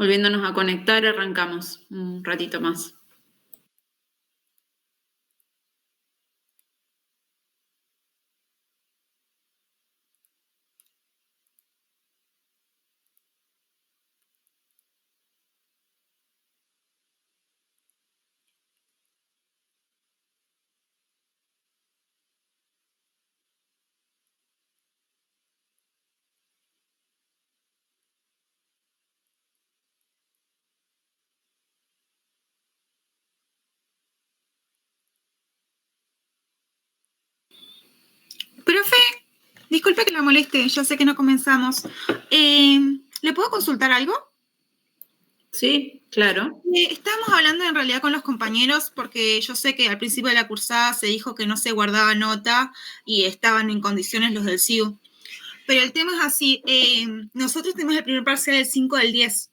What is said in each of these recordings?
Volviéndonos a conectar, arrancamos un ratito más. Profe, disculpe que la moleste, yo sé que no comenzamos. ¿Le puedo consultar algo? Sí, claro. Estábamos hablando en realidad con los compañeros porque yo sé que al principio de la cursada se dijo que no se guardaba nota y estaban en condiciones los del CIU. Pero el tema es así, nosotros tenemos el primer parcial del 5 del 10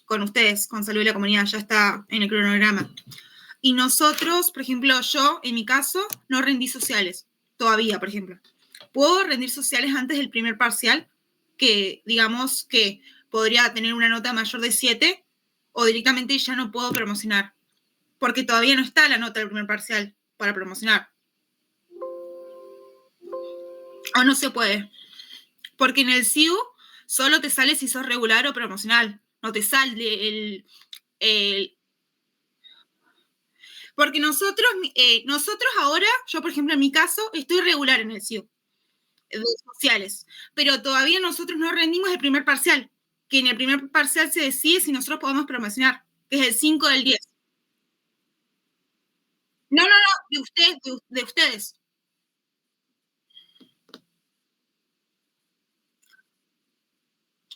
con ustedes, con Salud y la Comunidad, ya está en el cronograma. Y nosotros, por ejemplo, yo, en mi caso, no rendí sociales, todavía, por ejemplo. ¿Puedo rendir sociales antes del primer parcial? Que digamos que podría tener una nota mayor de 7 o directamente ya no puedo promocionar, porque todavía no está la nota del primer parcial para promocionar. O no se puede, porque en el CIU solo te sale si sos regular o promocional, no te sale el porque nosotros ahora, yo por ejemplo en mi caso, estoy regular en el CIU de sociales, pero todavía nosotros no rendimos el primer parcial, que en el primer parcial se decide si nosotros podemos promocionar, que es el 5 del 10. No, de ustedes, de ustedes.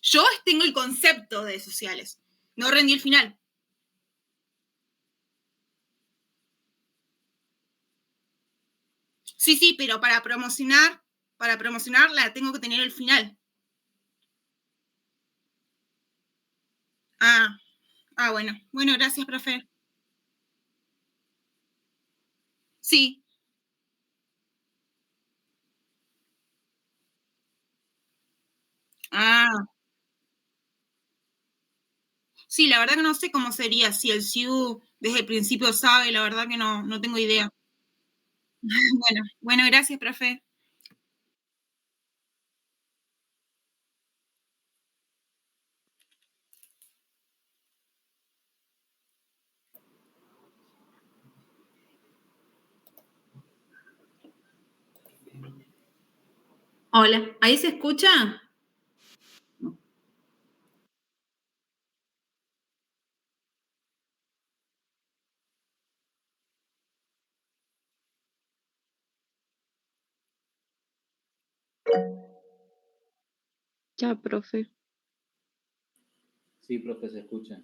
Yo tengo el concepto de sociales, no rendí el final. Sí, pero para promocionar la tengo que tener el final. Bueno, gracias, profe. Sí. Sí, la verdad que no sé cómo sería, si el CIU desde el principio sabe, la verdad que no tengo idea. Bueno, gracias, profe. Hola, ¿ahí se escucha? Ya, profe. Sí, profe, se escucha.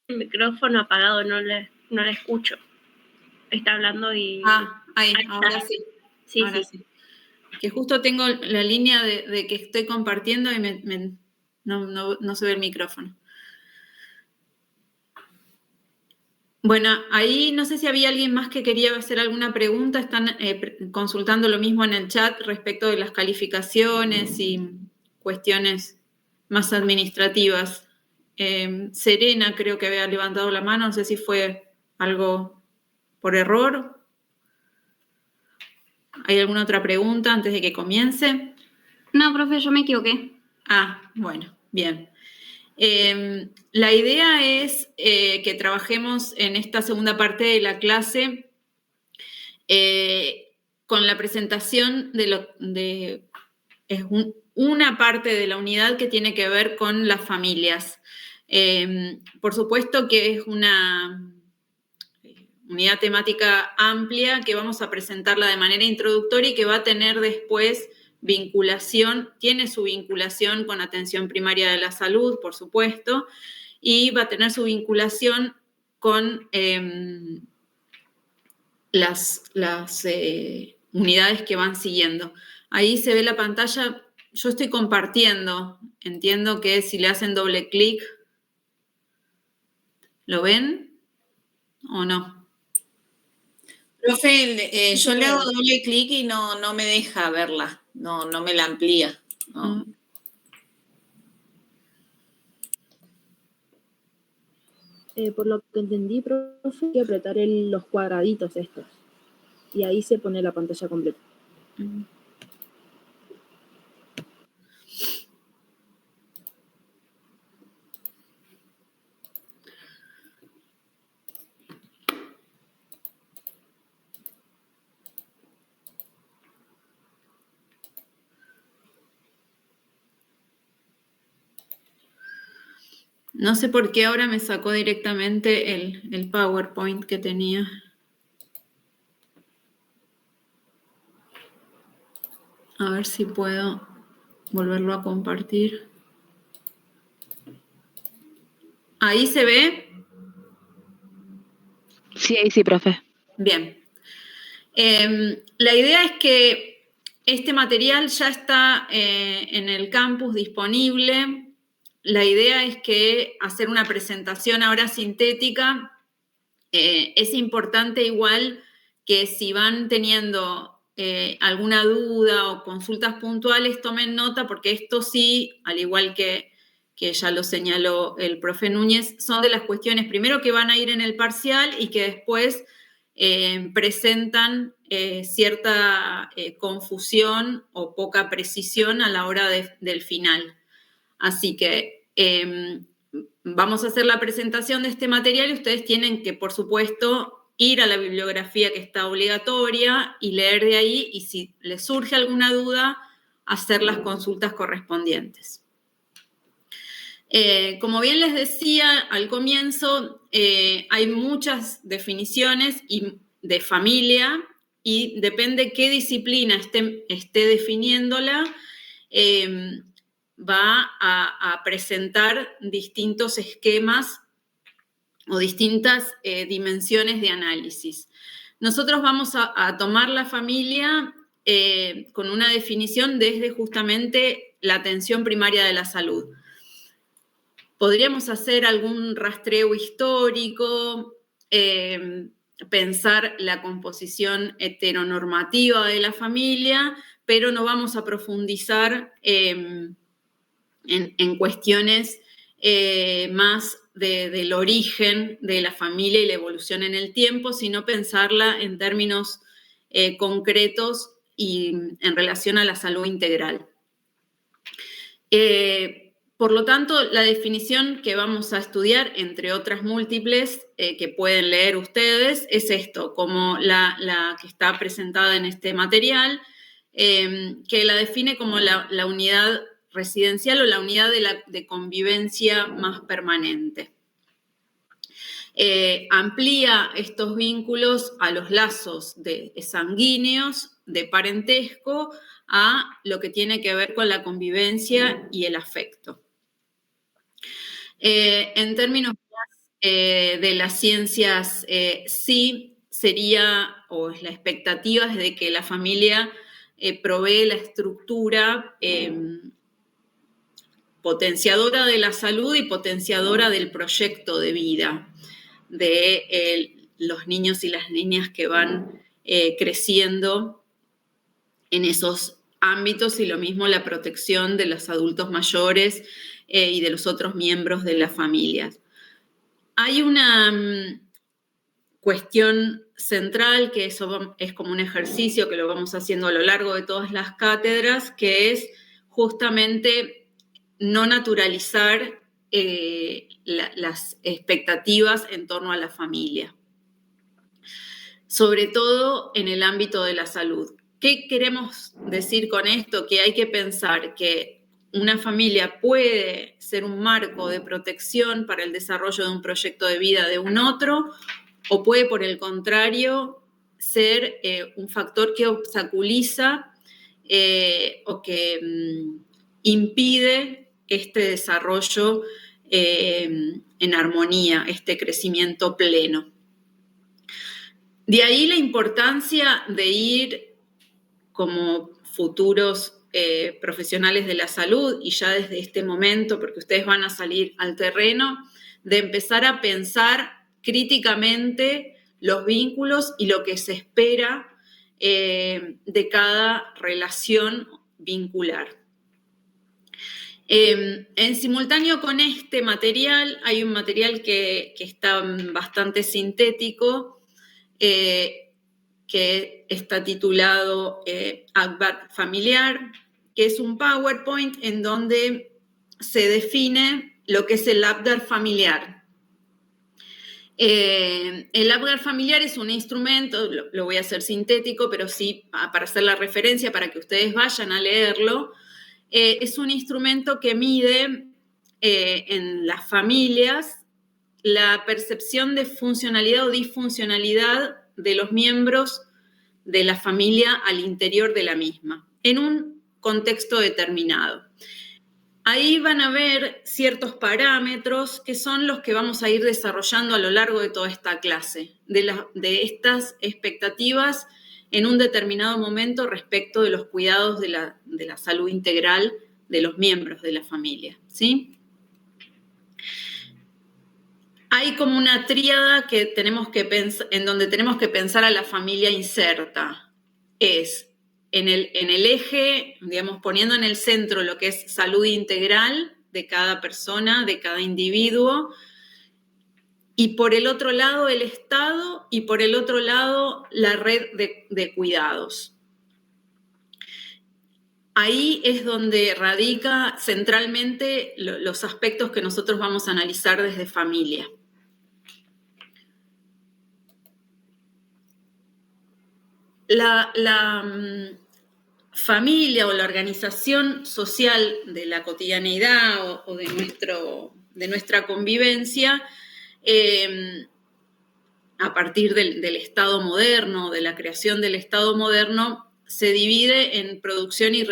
El micrófono apagado, no le escucho. Está hablando y... Ahí, ahora sí. Sí, ahora sí. Que justo tengo la línea de que estoy compartiendo y no se ve el micrófono. Bueno, ahí no sé si había alguien más que quería hacer alguna pregunta. Están consultando lo mismo en el chat respecto de las calificaciones y cuestiones más administrativas. Serena creo que había levantado la mano, no sé si fue algo por error. ¿Hay alguna otra pregunta antes de que comience? No, profe, yo me equivoqué. Bueno, bien. La idea es que trabajemos en esta segunda parte de la clase con la presentación de una parte de la unidad que tiene que ver con las familias. Por supuesto que es una unidad temática amplia que vamos a presentarla de manera introductoria y que va a tener después tiene su vinculación con atención primaria de la salud, por supuesto, y va a tener su vinculación con las unidades que van siguiendo. Ahí se ve la pantalla, yo estoy compartiendo, entiendo que si le hacen doble clic, ¿lo ven o no? Profe, yo le hago doble clic y no me deja verla, no me la amplía. No. Por lo que entendí, profe, hay que apretar los cuadraditos estos. Y ahí se pone la pantalla completa. No sé por qué ahora me sacó directamente el PowerPoint que tenía. A ver si puedo volverlo a compartir. ¿Ahí se ve? Sí, ahí sí, profe. Bien. La idea es que este material ya está en el campus disponible. La idea es que hacer una presentación ahora sintética. Es importante igual que si van teniendo alguna duda o consultas puntuales, tomen nota, porque esto sí, al igual que ya lo señaló el profe Núñez, son de las cuestiones primero que van a ir en el parcial y que después presentan cierta confusión o poca precisión a la hora del final. Así que vamos a hacer la presentación de este material y ustedes tienen que, por supuesto, ir a la bibliografía que está obligatoria y leer de ahí, y si les surge alguna duda, hacer las consultas correspondientes. Como bien les decía al comienzo, hay muchas definiciones de familia y depende qué disciplina esté definiéndola, va a presentar distintos esquemas o distintas dimensiones de análisis. Nosotros vamos a tomar la familia con una definición desde justamente la atención primaria de la salud. Podríamos hacer algún rastreo histórico, pensar la composición heteronormativa de la familia, pero no vamos a profundizar en cuestiones más del origen de la familia y la evolución en el tiempo, sino pensarla en términos concretos y en relación a la salud integral. Por lo tanto, la definición que vamos a estudiar, entre otras múltiples que pueden leer ustedes, es esto, como la que está presentada en este material, que la define como la unidad residencial o la unidad de convivencia más permanente. Amplía estos vínculos a los lazos sanguíneos, de parentesco, a lo que tiene que ver con la convivencia y el afecto. En términos de las ciencias, sí sería, o es la expectativa, es de que la familia provee la estructura potenciadora de la salud y potenciadora del proyecto de vida de los niños y las niñas que van creciendo en esos ámbitos, y lo mismo la protección de los adultos mayores y de los otros miembros de las familias. Hay una cuestión central, que eso es como un ejercicio que lo vamos haciendo a lo largo de todas las cátedras, que es justamente no naturalizar las expectativas en torno a la familia, sobre todo en el ámbito de la salud. ¿Qué queremos decir con esto? Que hay que pensar que una familia puede ser un marco de protección para el desarrollo de un proyecto de vida de un otro, o puede, por el contrario, ser un factor que obstaculiza o que impide este desarrollo en armonía, este crecimiento pleno. De ahí la importancia de ir como futuros profesionales de la salud, y ya desde este momento, porque ustedes van a salir al terreno, de empezar a pensar críticamente los vínculos y lo que se espera de cada relación vincular. En simultáneo con este material, hay un material que está bastante sintético, que está titulado ACBAR Familiar, que es un PowerPoint en donde se define lo que es el ACBAR familiar. El ACBAR familiar es un instrumento, lo voy a hacer sintético, pero sí para hacer la referencia, para que ustedes vayan a leerlo. Es un instrumento que mide en las familias la percepción de funcionalidad o disfuncionalidad de los miembros de la familia al interior de la misma, en un contexto determinado. Ahí van a ver ciertos parámetros que son los que vamos a ir desarrollando a lo largo de toda esta clase, de estas expectativas en un determinado momento respecto de los cuidados de la salud integral de los miembros de la familia, ¿sí? Hay como una tríada que tenemos que pensar, en donde tenemos que pensar a la familia inserta. Es en el eje, digamos, poniendo en el centro lo que es salud integral de cada persona, de cada individuo, y por el otro lado el Estado, y por el otro lado la red de cuidados. Ahí es donde radica centralmente los aspectos que nosotros vamos a analizar desde familia. La familia o la organización social de la cotidianeidad o de nuestra convivencia, a partir del Estado moderno, de la creación del Estado moderno, se divide en producción y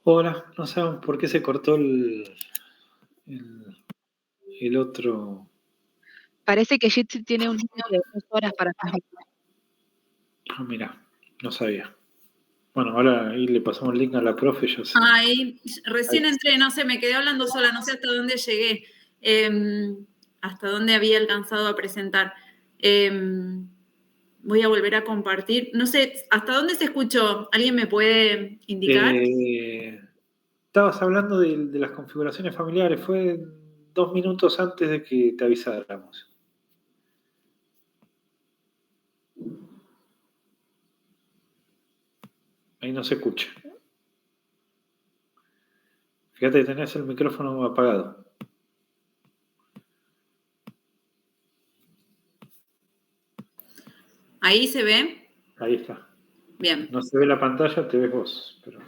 Hola, no saben por qué se cortó el otro. Parece que Jitsi tiene un límite de 2 horas para transmitir. Ah, mira, no sabía. Bueno, ahora ahí le pasamos el link a la profe, ya sé. Ay, recién entré, no sé, me quedé hablando sola, no sé hasta dónde llegué, hasta dónde había alcanzado a presentar. Voy a volver a compartir. No sé, ¿hasta dónde se escuchó? ¿Alguien me puede indicar? Estabas hablando de las configuraciones familiares, fue 2 minutos antes de que te avisáramos. Ahí no se escucha. Fíjate que tenés el micrófono apagado. ¿Ahí se ve? Ahí está. Bien. No se ve la pantalla, te ves vos. Pero...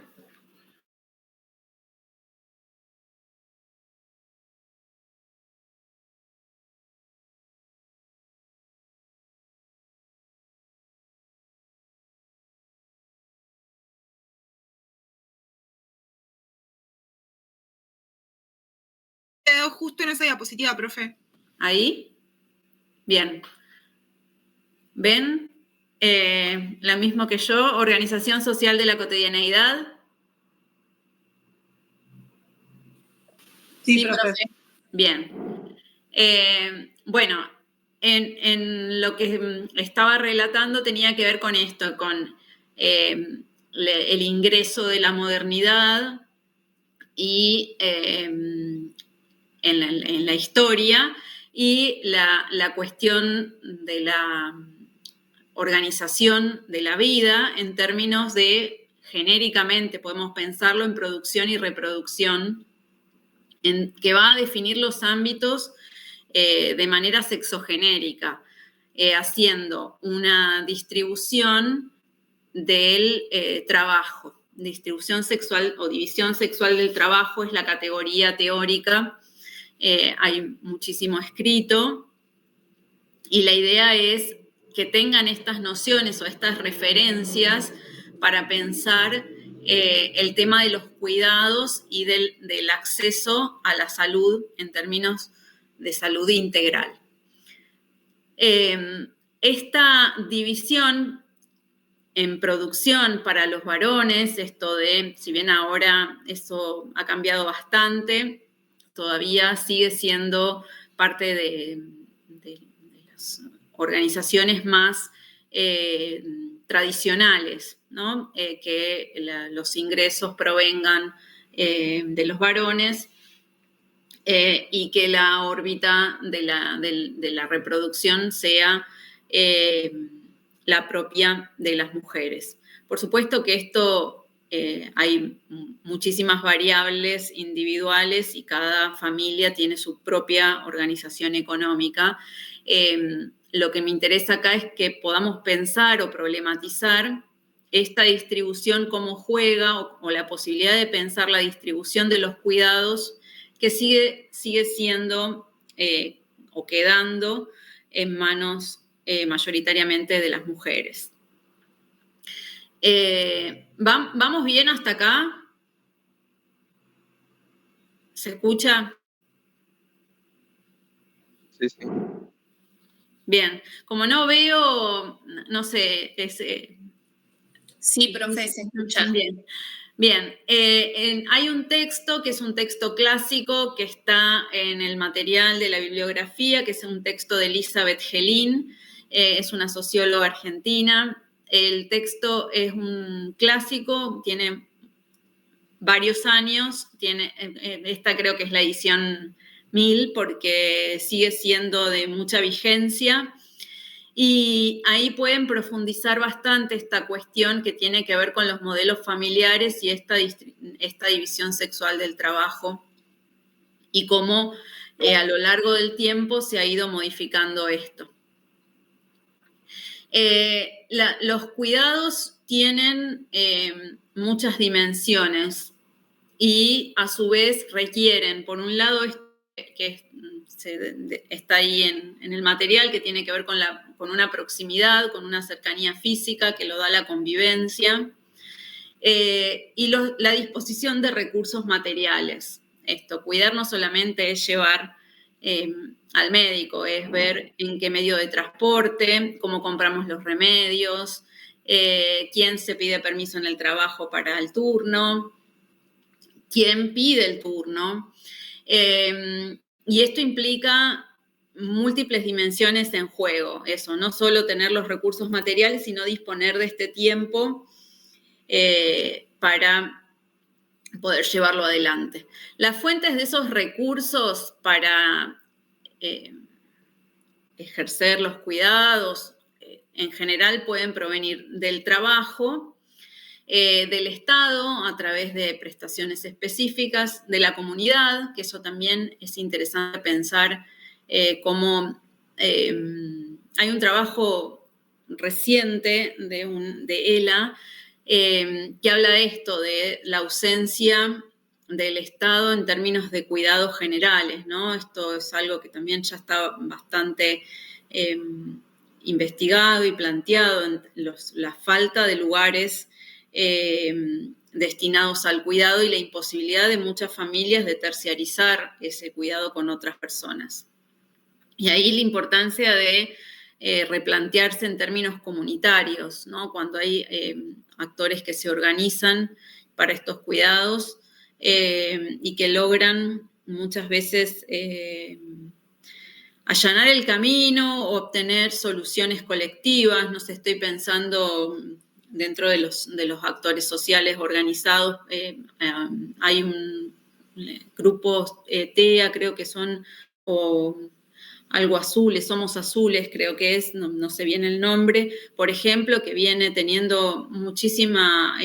Quedó justo en esa diapositiva, profe. ¿Ahí? Bien. ¿Ven? La misma que yo, organización social de la cotidianeidad. Sí, profe. Bien. Bueno, en lo que estaba relatando tenía que ver con esto, con el ingreso de la modernidad y en la historia y la cuestión de la organización de la vida en términos de, genéricamente podemos pensarlo en producción y reproducción, que va a definir los ámbitos de manera sexogenérica, haciendo una distribución del trabajo. Distribución sexual o división sexual del trabajo es la categoría teórica. Hay muchísimo escrito y la idea es que tengan estas nociones o estas referencias para pensar el tema de los cuidados y del acceso a la salud en términos de salud integral. Esta división en producción para los varones, esto de, si bien ahora eso ha cambiado bastante, todavía sigue siendo parte de las organizaciones más tradicionales, ¿no? Que los ingresos provengan de los varones y que la órbita de la reproducción sea la propia de las mujeres. Por supuesto que esto hay muchísimas variables individuales y cada familia tiene su propia organización económica. Lo que me interesa acá es que podamos pensar o problematizar esta distribución, cómo juega, o la posibilidad de pensar la distribución de los cuidados que sigue siendo o quedando en manos mayoritariamente de las mujeres. ¿Vamos bien hasta acá? ¿Se escucha? Sí, sí. Bien, como no veo, no sé, Sí, profe, se escucha. Bien. Hay un texto que es un texto clásico que está en el material de la bibliografía, que es un texto de Elizabeth Helin, es una socióloga argentina. El texto es un clásico, tiene varios años, esta creo que es la edición 1000 porque sigue siendo de mucha vigencia. Y ahí pueden profundizar bastante esta cuestión que tiene que ver con los modelos familiares y esta división sexual del trabajo y cómo a lo largo del tiempo se ha ido modificando esto. Los cuidados tienen muchas dimensiones y a su vez requieren, por un lado, que está ahí en el material, que tiene que ver con una proximidad, con una cercanía física que lo da la convivencia. Y la disposición de recursos materiales. Cuidar no solamente es llevar al médico, es ver en qué medio de transporte, cómo compramos los remedios, quién se pide permiso en el trabajo para el turno, quién pide el turno. Y esto implica múltiples dimensiones en juego. Eso, no solo tener los recursos materiales, sino disponer de este tiempo para poder llevarlo adelante. Las fuentes de esos recursos para ejercer los cuidados en general pueden provenir del trabajo, del Estado a través de prestaciones específicas, de la comunidad, que eso también es interesante pensar cómo hay un trabajo reciente de ELA que habla de esto, de la ausencia del Estado en términos de cuidados generales, ¿no? Esto es algo que también ya está bastante investigado y planteado, la falta de lugares destinados al cuidado y la imposibilidad de muchas familias de terciarizar ese cuidado con otras personas. Y ahí la importancia de replantearse en términos comunitarios, ¿no? Cuando hay actores que se organizan para estos cuidados y que logran muchas veces allanar el camino, obtener soluciones colectivas. No sé, estoy pensando dentro de los actores sociales organizados, hay un grupo TEA, creo que son, o algo azules, Somos Azules, creo que es, no sé bien el nombre, por ejemplo, que viene teniendo muchísima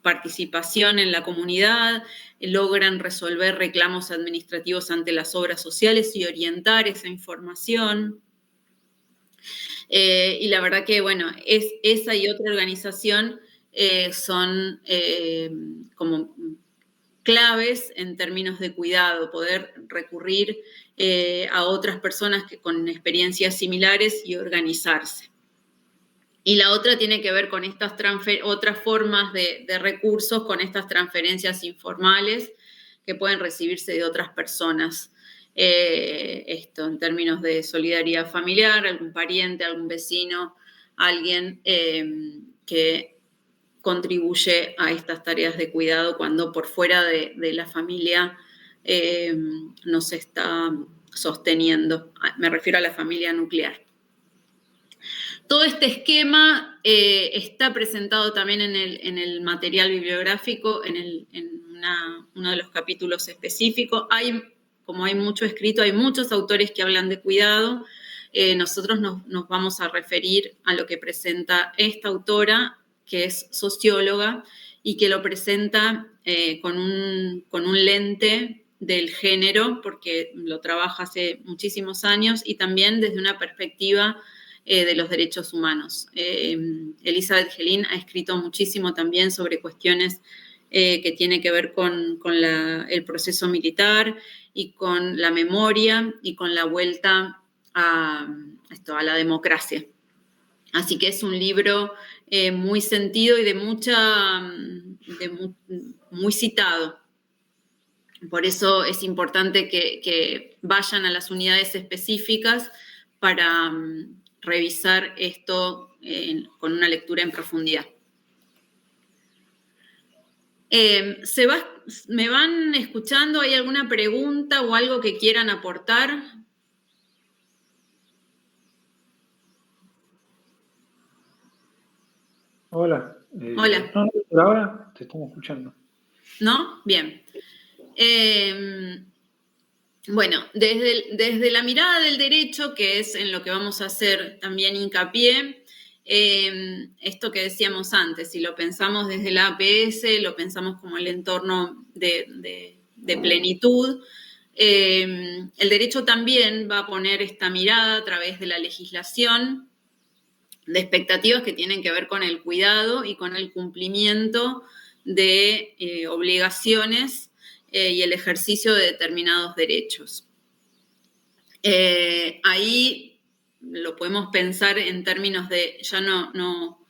participación en la comunidad, logran resolver reclamos administrativos ante las obras sociales y orientar esa información. Y la verdad que, bueno, esa y otra organización son como claves en términos de cuidado, poder recurrir a otras personas con experiencias similares y organizarse. Y la otra tiene que ver con estas otras formas de recursos, con estas transferencias informales que pueden recibirse de otras personas. Esto en términos de solidaridad familiar, algún pariente, algún vecino, alguien que contribuye a estas tareas de cuidado cuando por fuera de la familia no se está sosteniendo. Me refiero a la familia nuclear. Todo este esquema está presentado también en el material bibliográfico, en uno de los capítulos específicos. Como hay mucho escrito, hay muchos autores que hablan de cuidado. Nosotros nos vamos a referir a lo que presenta esta autora, que es socióloga, y que lo presenta con un lente del género, porque lo trabaja hace muchísimos años, y también desde una perspectiva de los derechos humanos. Elizabeth Gelin ha escrito muchísimo también sobre cuestiones que tienen que ver con el proceso militar y con la memoria y con la vuelta a la democracia. Así que es un libro muy sentido y muy citado. Por eso es importante que vayan a las unidades específicas para revisar esto con una lectura en profundidad. ¿Me van escuchando? ¿Hay alguna pregunta o algo que quieran aportar? Hola. Hola. No, por ahora te estamos escuchando. ¿No? Bien. Bueno, desde la mirada del derecho, que es en lo que vamos a hacer también hincapié, esto que decíamos antes, si lo pensamos desde la APS, lo pensamos como el entorno de plenitud, el derecho también va a poner esta mirada a través de la legislación de expectativas que tienen que ver con el cuidado y con el cumplimiento de obligaciones y el ejercicio de determinados derechos. Ahí lo podemos pensar en términos de, ya no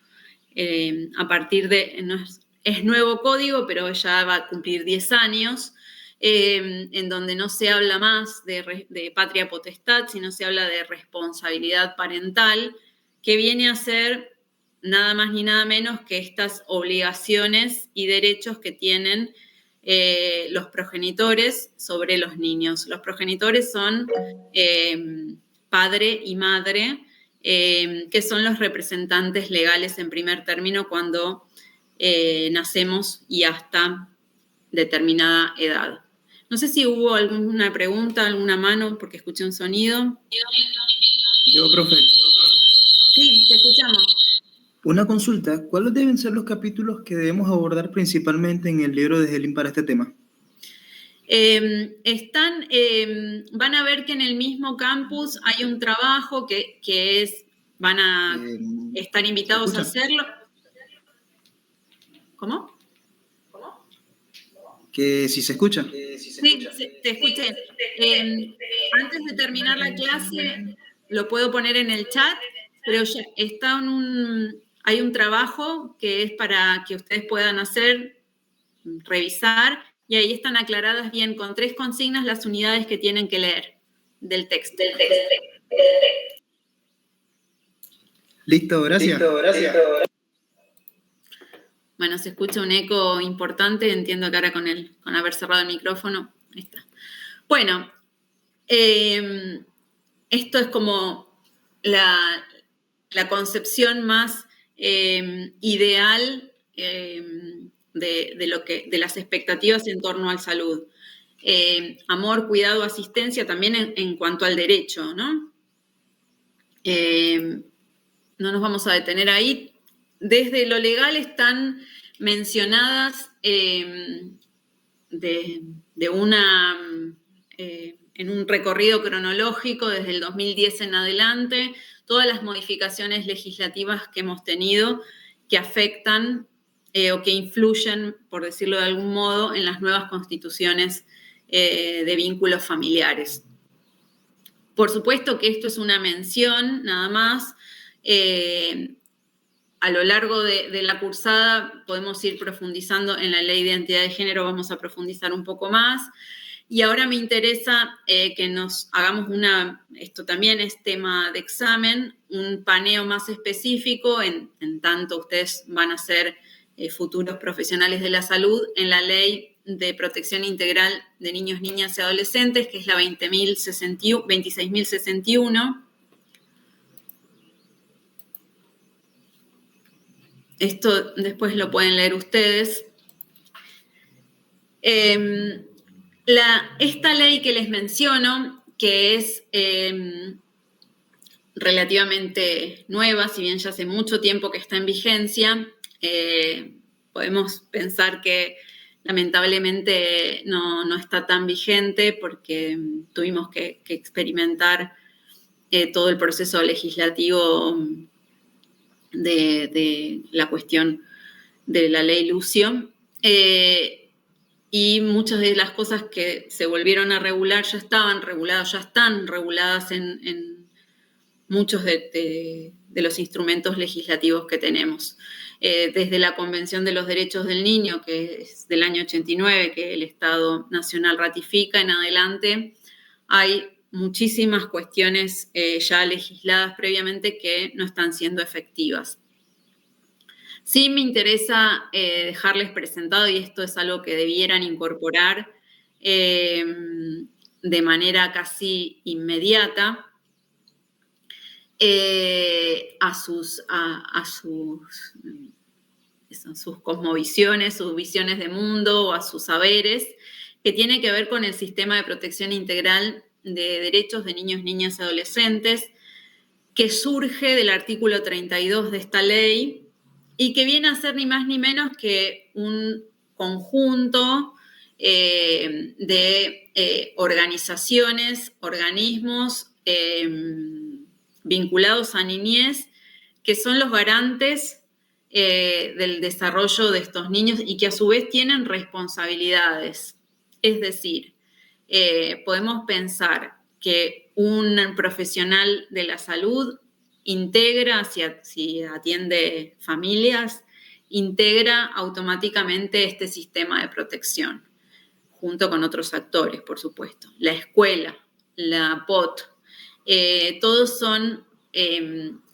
a partir de, no es es nuevo código, pero ya va a cumplir 10 años, en donde no se habla más de patria potestad, sino se habla de responsabilidad parental, que viene a ser nada más ni nada menos que estas obligaciones y derechos que tienen los progenitores sobre los niños. Los progenitores son padre y madre, que son los representantes legales en primer término cuando nacemos y hasta determinada edad. No sé si hubo alguna pregunta, alguna mano, porque escuché un sonido. Yo, profe. Sí, te escuchamos. Una consulta, ¿cuáles deben ser los capítulos que debemos abordar principalmente en el libro de Helin para este tema? Van a ver que en el mismo campus hay un trabajo que van a estar invitados a hacerlo. ¿Cómo? Que si se escucha. Sí, te escuché. Antes de terminar la clase, lo puedo poner en el chat, pero ya hay un trabajo que es para que ustedes puedan hacer, revisar, y ahí están aclaradas bien con 3 consignas las unidades que tienen que leer del texto. Listo, gracias. Bueno, se escucha un eco importante, entiendo que ahora con haber cerrado el micrófono. Ahí está. Bueno, esto es como la concepción más ideal de las expectativas en torno a la salud. Amor, cuidado, asistencia, también en cuanto al derecho, ¿no? No nos vamos a detener ahí. Desde lo legal están mencionadas en un recorrido cronológico desde el 2010 en adelante, todas las modificaciones legislativas que hemos tenido que afectan o que influyen, por decirlo de algún modo, en las nuevas constituciones de vínculos familiares. Por supuesto que esto es una mención, nada más. A lo largo de la cursada podemos ir profundizando en la Ley de Identidad de Género, vamos a profundizar un poco más. Y ahora me interesa que nos hagamos esto también es tema de examen, un paneo más específico, en tanto ustedes van a ser futuros profesionales de la salud, en la Ley de Protección Integral de Niños, Niñas y Adolescentes, que es la 26.061. Esto después lo pueden leer ustedes. Esta ley que les menciono, que es relativamente nueva, si bien ya hace mucho tiempo que está en vigencia, podemos pensar que lamentablemente no está tan vigente porque tuvimos que experimentar todo el proceso legislativo de la cuestión de la ley Lucio. Y muchas de las cosas que se volvieron a regular ya están reguladas en muchos de los instrumentos legislativos que tenemos. Desde la Convención de los Derechos del Niño, que es del año 89, que el Estado Nacional ratifica en adelante, hay muchísimas cuestiones ya legisladas previamente que no están siendo efectivas. Sí me interesa dejarles presentado, y esto es algo que debieran incorporar de manera casi inmediata a sus cosmovisiones, sus visiones de mundo o a sus saberes, que tiene que ver con el sistema de protección integral de derechos de niños, niñas y adolescentes, que surge del artículo 32 de esta ley y que viene a ser ni más ni menos que un conjunto de organizaciones, organismos vinculados a niñez, que son los garantes del desarrollo de estos niños y que a su vez tienen responsabilidades. Es decir, podemos pensar que un profesional de la salud integra, si atiende familias, integra automáticamente este sistema de protección, junto con otros actores, por supuesto. La escuela, la POT, todos son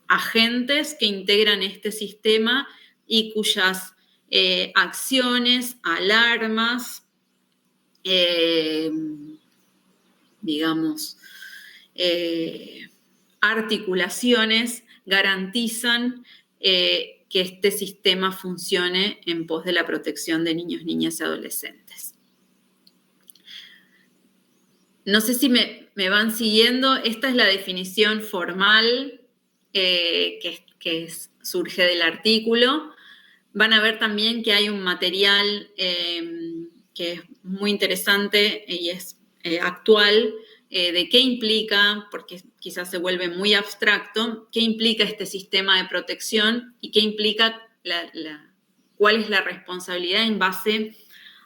agentes que integran este sistema y cuyas acciones, alarmas, digamos, articulaciones garantizan que este sistema funcione en pos de la protección de niños, niñas y adolescentes. No sé si me van siguiendo. Esta es la definición formal que surge del artículo. Van a ver también que hay un material que es muy interesante y es actual, de qué implica, porque quizás se vuelve muy abstracto, qué implica este sistema de protección y qué implica cuál es la responsabilidad en base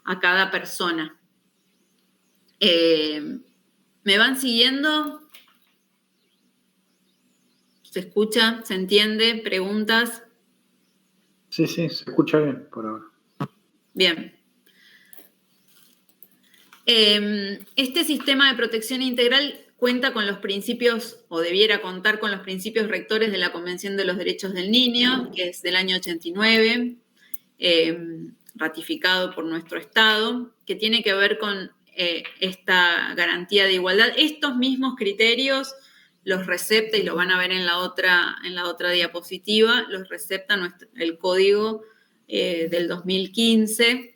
a cada persona. ¿Me van siguiendo? ¿Se escucha? ¿Se entiende? ¿Preguntas? Sí, se escucha bien por ahora. Bien. Este sistema de protección integral cuenta con los principios, o debiera contar con los principios rectores de la Convención de los Derechos del Niño, que es del año 89, ratificado por nuestro Estado, que tiene que ver con esta garantía de igualdad. Estos mismos criterios los recepta, y lo van a ver en la otra diapositiva, los recepta el Código del 2015,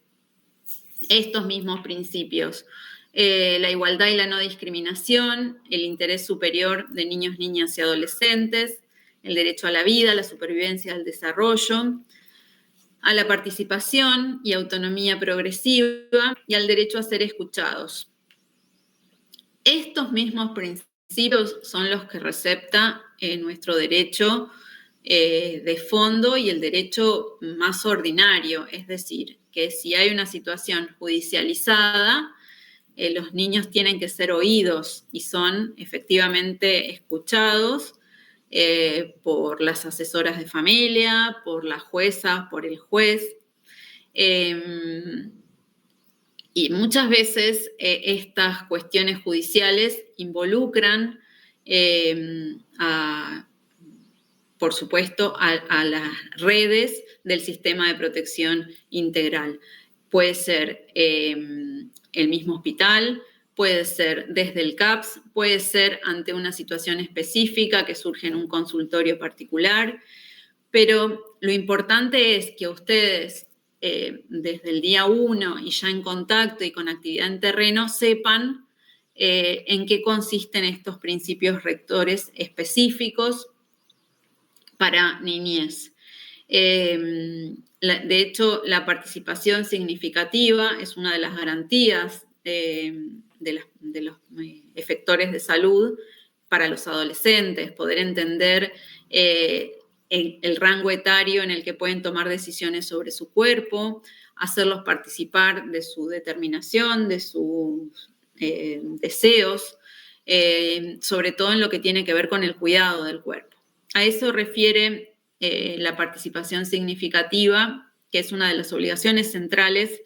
estos mismos principios. La igualdad y la no discriminación, el interés superior de niños, niñas y adolescentes, el derecho a la vida, la supervivencia, al desarrollo, a la participación y autonomía progresiva y al derecho a ser escuchados. Estos mismos principios son los que recepta nuestro derecho de fondo y el derecho más ordinario, es decir, que si hay una situación judicializada, los niños tienen que ser oídos y son efectivamente escuchados por las asesoras de familia, por la jueza, por el juez. Y muchas veces estas cuestiones judiciales involucran, por supuesto, a las redes del sistema de protección integral. Puede ser el mismo hospital, puede ser desde el CAPS, puede ser ante una situación específica que surge en un consultorio particular, pero lo importante es que ustedes, desde el día 1 y ya en contacto y con actividad en terreno, sepan en qué consisten estos principios rectores específicos para niñez. De hecho, la participación significativa es una de las garantías de los efectores de salud para los adolescentes, poder entender el rango etario en el que pueden tomar decisiones sobre su cuerpo, hacerlos participar de su determinación, de sus deseos, sobre todo en lo que tiene que ver con el cuidado del cuerpo. A eso refiere la participación significativa, que es una de las obligaciones centrales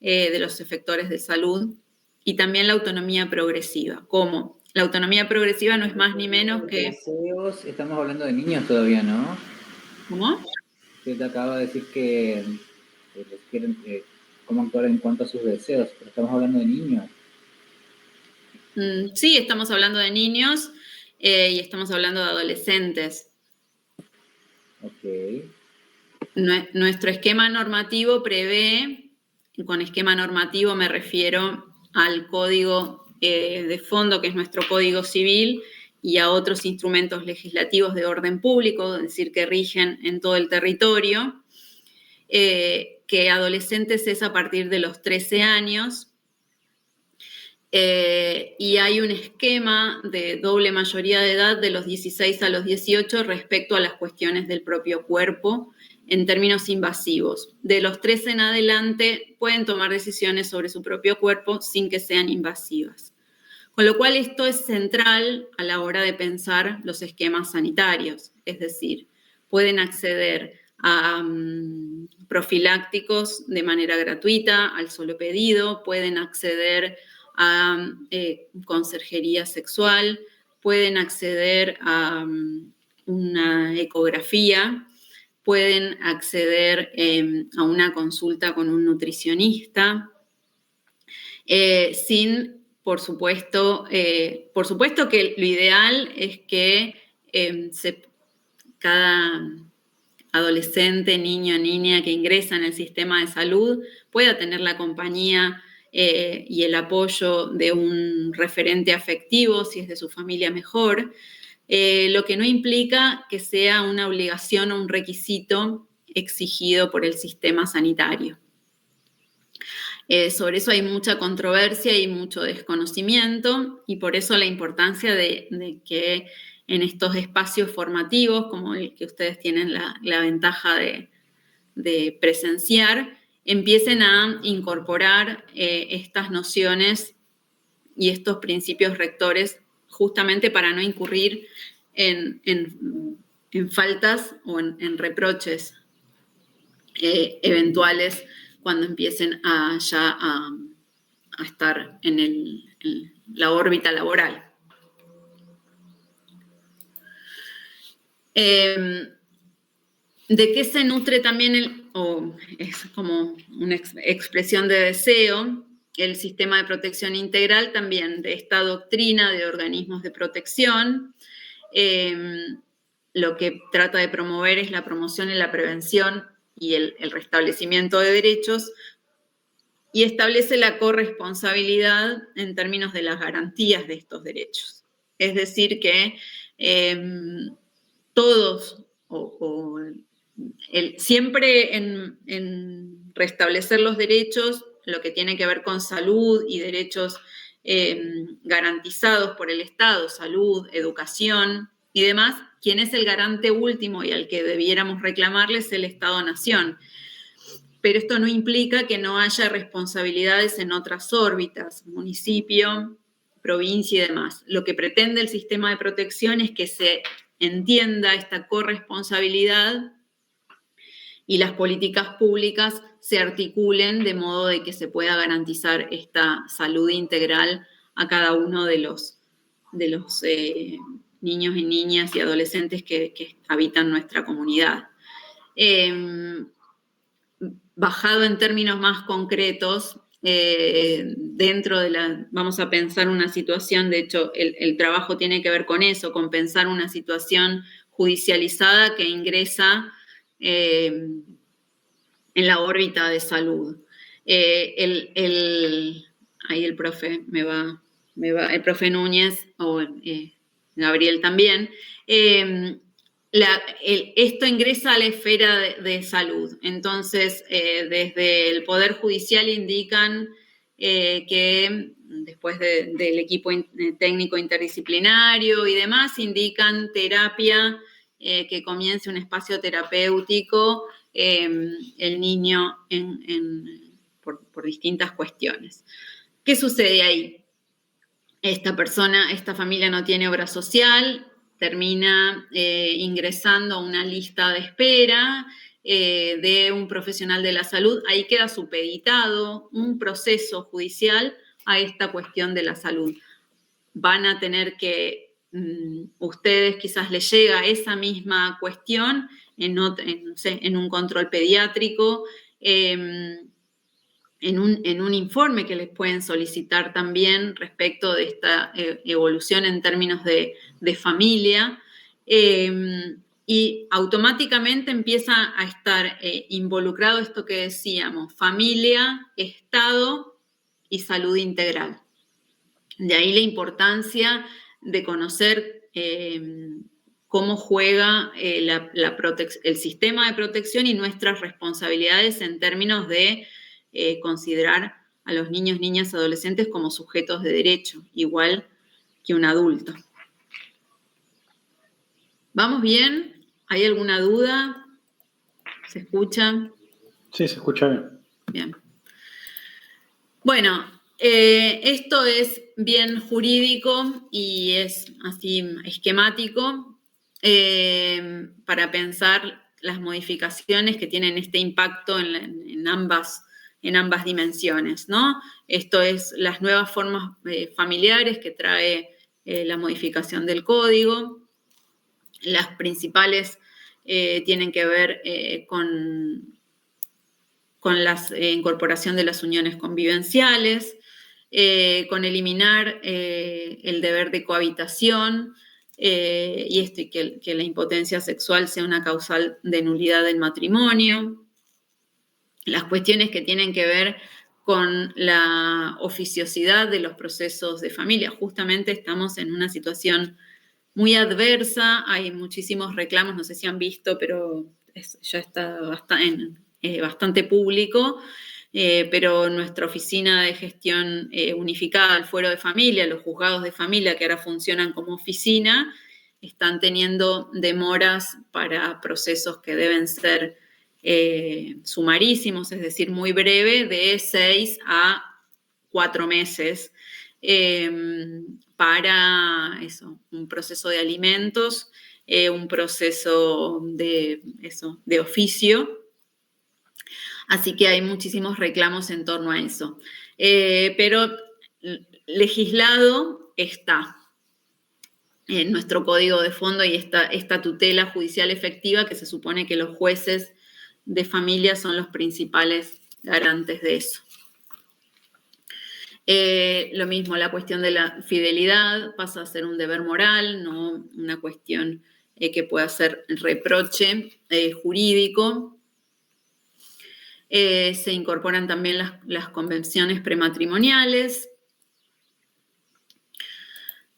de los efectores de salud, y también la autonomía progresiva. ¿Cómo? La autonomía progresiva no es más ni menos que... Deseos, estamos hablando de niños todavía, ¿no? ¿Cómo? Usted acaba de decir que les quieren cómo actuar en cuanto a sus deseos, pero estamos hablando de niños. Sí, estamos hablando de niños y estamos hablando de adolescentes. Ok. Nuestro esquema normativo prevé, con esquema normativo me refiero al código de fondo, que es nuestro Código Civil, y a otros instrumentos legislativos de orden público, es decir, que rigen en todo el territorio, que adolescentes es a partir de los 13 años, y hay un esquema de doble mayoría de edad de los 16 a los 18 respecto a las cuestiones del propio cuerpo en términos invasivos. De los 13 en adelante pueden tomar decisiones sobre su propio cuerpo sin que sean invasivas. Con lo cual esto es central a la hora de pensar los esquemas sanitarios, es decir, pueden acceder a profilácticos de manera gratuita, al solo pedido, pueden acceder a conserjería sexual, pueden acceder a una ecografía, pueden acceder a una consulta con un nutricionista, por supuesto que lo ideal es que cada adolescente, niño, niña que ingresa en el sistema de salud pueda tener la compañía y el apoyo de un referente afectivo, si es de su familia mejor, lo que no implica que sea una obligación o un requisito exigido por el sistema sanitario. Sobre eso hay mucha controversia y mucho desconocimiento, y por eso la importancia de que en estos espacios formativos, como el que ustedes tienen la ventaja de presenciar, empiecen a incorporar estas nociones y estos principios rectores justamente para no incurrir en faltas o en reproches eventuales cuando empiecen a estar en la órbita laboral. ¿De qué se nutre también es como una expresión de deseo, el sistema de protección integral? También de esta doctrina de organismos de protección. Lo que trata de promover es la promoción y la prevención y el restablecimiento de derechos, y establece la corresponsabilidad en términos de las garantías de estos derechos. Es decir, que todos, siempre en restablecer los derechos, lo que tiene que ver con salud y derechos garantizados por el Estado, salud, educación y demás, quien es el garante último y al que debiéramos reclamarle es el Estado-Nación. Pero esto no implica que no haya responsabilidades en otras órbitas, municipio, provincia y demás. Lo que pretende el sistema de protección es que se entienda esta corresponsabilidad y las políticas públicas se articulen de modo de que se pueda garantizar esta salud integral a cada uno de los niños y niñas y adolescentes que habitan nuestra comunidad. Bajado en términos más concretos, vamos a pensar una situación, de hecho el trabajo tiene que ver con eso, con pensar una situación judicializada que ingresa en la órbita de salud. Ahí el profe el profe Núñez o Gabriel también. Esto ingresa a la esfera de salud. Entonces, desde el Poder Judicial indican que después del equipo técnico interdisciplinario y demás, indican terapia, que comience un espacio terapéutico el niño por distintas cuestiones. ¿Qué sucede ahí? Esta familia no tiene obra social, termina ingresando a una lista de espera de un profesional de la salud. Ahí queda supeditado un proceso judicial a esta cuestión de la salud. Van a tener que, ustedes quizás les llega esa misma cuestión en un control pediátrico, en un informe que les pueden solicitar también respecto de esta evolución en términos de familia, y automáticamente empieza a estar involucrado esto que decíamos, familia, Estado y salud integral. De ahí la importancia de conocer cómo juega el sistema de protección y nuestras responsabilidades en términos de considerar a los niños, niñas, adolescentes como sujetos de derecho, igual que un adulto. ¿Vamos bien? ¿Hay alguna duda? ¿Se escucha? Sí, se escucha bien. Bien. Bueno, esto es bien jurídico y es así esquemático para pensar las modificaciones que tienen este impacto en ambas dimensiones, ¿no? Esto es las nuevas formas familiares que trae la modificación del código. Las principales tienen que ver con la incorporación de las uniones convivenciales, con eliminar el deber de cohabitación, y que la impotencia sexual sea una causal de nulidad del matrimonio. Las cuestiones que tienen que ver con la oficiosidad de los procesos de familia. Justamente estamos en una situación muy adversa, hay muchísimos reclamos, no sé si han visto, pero ya está bastante público, pero nuestra oficina de gestión unificada, el fuero de familia, los juzgados de familia que ahora funcionan como oficina, están teniendo demoras para procesos que deben ser sumarísimos, es decir, muy breve, de 6 a 4 meses, para eso, un proceso de alimentos, un proceso de oficio. Así que hay muchísimos reclamos en torno a eso. Pero legislado está en nuestro código de fondo y esta tutela judicial efectiva que se supone que los jueces de familia son los principales garantes de eso. Lo mismo, la cuestión de la fidelidad pasa a ser un deber moral, no una cuestión que pueda ser reproche jurídico. Se incorporan también las convenciones prematrimoniales.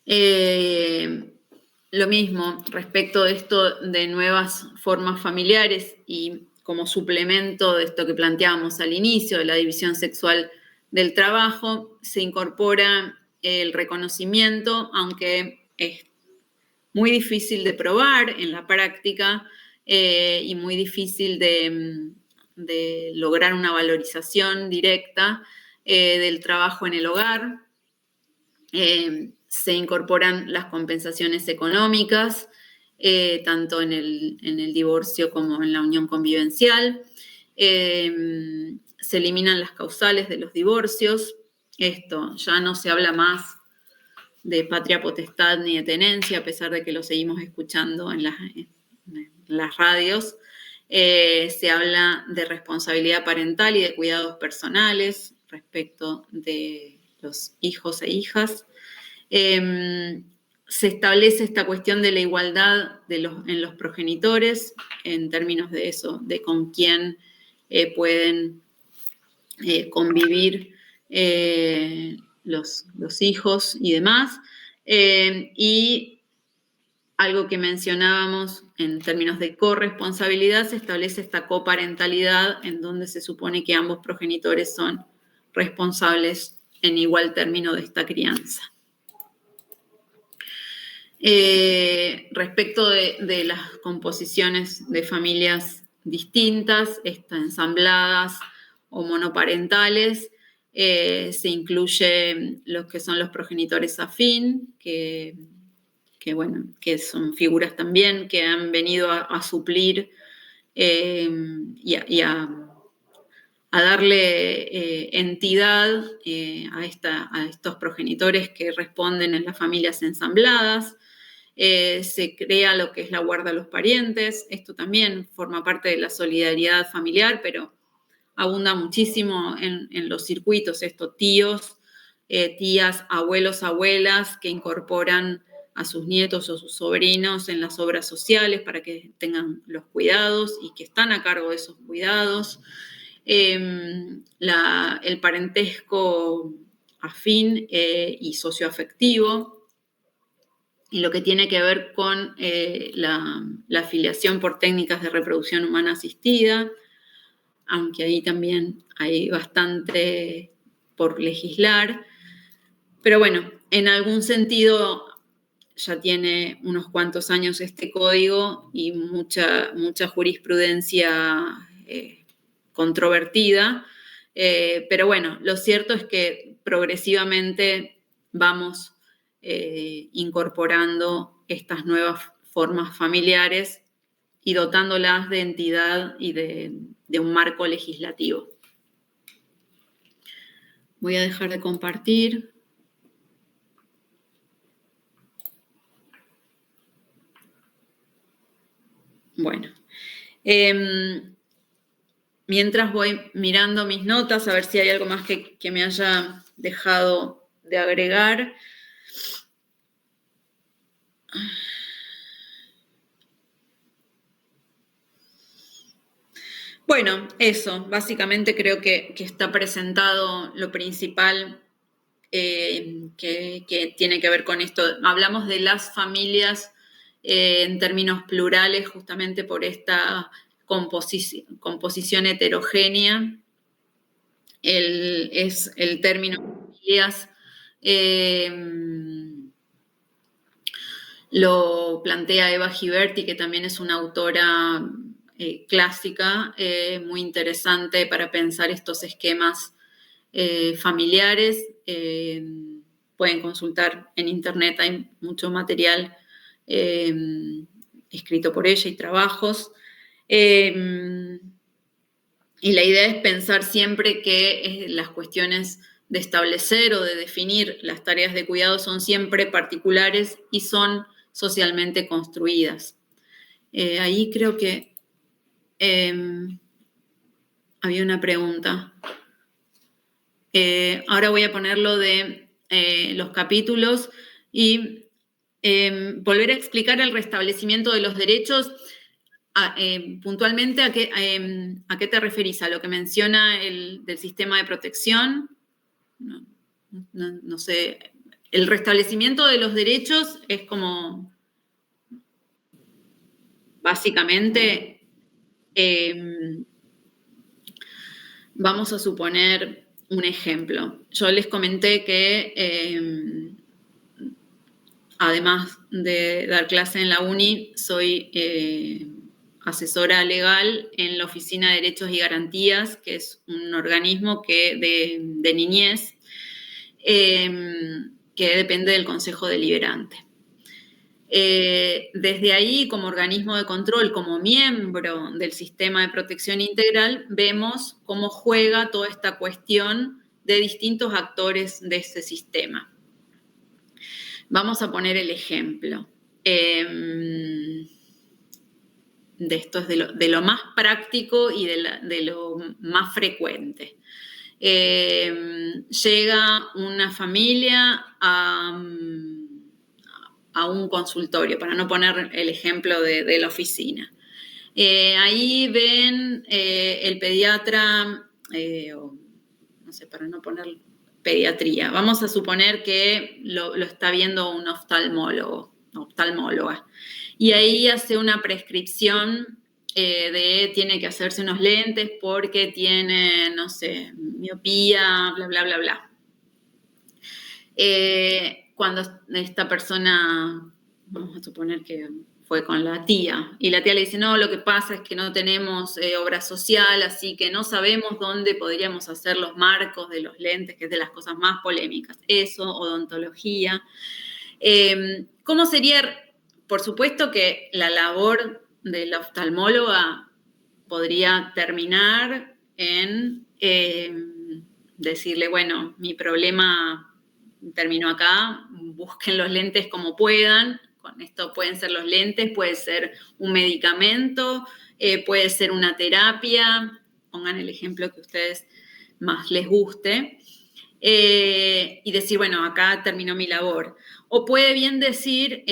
Lo mismo, respecto de esto de nuevas formas familiares y como suplemento de esto que planteábamos al inicio, de la división sexual del trabajo, se incorpora el reconocimiento, aunque es muy difícil de probar en la práctica y muy difícil de lograr una valorización directa del trabajo en el hogar. Se incorporan las compensaciones económicas, tanto en el divorcio como en la unión convivencial. Se eliminan las causales de los divorcios. Esto ya no se habla más de patria potestad ni de tenencia, a pesar de que lo seguimos escuchando en las radios. Se habla de responsabilidad parental y de cuidados personales respecto de los hijos e hijas. Se establece esta cuestión de la igualdad en los progenitores en términos de eso, de con quién pueden convivir los hijos y demás. Y algo que mencionábamos en términos de corresponsabilidad, se establece esta coparentalidad en donde se supone que ambos progenitores son responsables en igual término de esta crianza. Respecto de las composiciones de familias distintas, ensambladas o monoparentales, se incluye los que son los progenitores afín, que son figuras también que han venido a suplir y a darle entidad a estos progenitores que responden en las familias ensambladas. Se crea lo que es la guarda a los parientes. Esto también forma parte de la solidaridad familiar, pero abunda muchísimo en los circuitos, tíos, tías, abuelos, abuelas que incorporan a sus nietos o sus sobrinos en las obras sociales para que tengan los cuidados y que están a cargo de esos cuidados. El parentesco afín y socioafectivo, y lo que tiene que ver con la afiliación por técnicas de reproducción humana asistida, aunque ahí también hay bastante por legislar. Pero bueno, en algún sentido ya tiene unos cuantos años este código y mucha jurisprudencia controvertida. Pero bueno, lo cierto es que progresivamente vamos incorporando estas nuevas formas familiares y dotándolas de entidad y de un marco legislativo. Voy a dejar de compartir. Bueno, mientras voy mirando mis notas, a ver si hay algo más que me haya dejado de agregar. Bueno, eso, básicamente creo que está presentado lo principal que tiene que ver con esto. Hablamos de las familias en términos plurales justamente por esta composición heterogénea. Es el término familias lo plantea Eva Giberti, que también es una autora clásica, muy interesante para pensar estos esquemas familiares. Pueden consultar en internet, hay mucho material escrito por ella y trabajos. Y la idea es pensar siempre que las cuestiones de establecer o de definir las tareas de cuidado son siempre particulares y son socialmente construidas. Ahí creo que había una pregunta. Ahora voy a ponerlo de los capítulos y volver a explicar el restablecimiento de los derechos. Puntualmente, ¿a qué te referís? ¿A lo que menciona del sistema de protección? No sé. El restablecimiento de los derechos es como, básicamente, vamos a suponer un ejemplo. Yo les comenté que, además de dar clase en la uni, soy asesora legal en la Oficina de Derechos y Garantías, que es un organismo de niñez que depende del Consejo Deliberante. Desde ahí, como organismo de control, como miembro del sistema de protección integral, vemos cómo juega toda esta cuestión de distintos actores de ese sistema. Vamos a poner el ejemplo. De esto es de lo más práctico y de lo más frecuente. Llega una familia a un consultorio, para no poner el ejemplo de la oficina. Ahí ven el pediatra, no sé, para no poner pediatría, vamos a suponer que lo está viendo un oftalmóloga. Y ahí hace una prescripción tiene que hacerse unos lentes porque tiene, no sé, miopía, bla, bla, bla, bla. Cuando esta persona, vamos a suponer que fue con la tía, y la tía le dice, no, lo que pasa es que no tenemos obra social, así que no sabemos dónde podríamos hacer los marcos de los lentes, que es de las cosas más polémicas. Eso, odontología. ¿Cómo sería? Por supuesto que la labor de la oftalmóloga podría terminar en decirle, bueno, mi problema terminó acá, busquen los lentes como puedan. Con esto pueden ser los lentes, puede ser un medicamento, puede ser una terapia, pongan el ejemplo que a ustedes más les guste, y decir, bueno, acá terminó mi labor. O puede bien decir,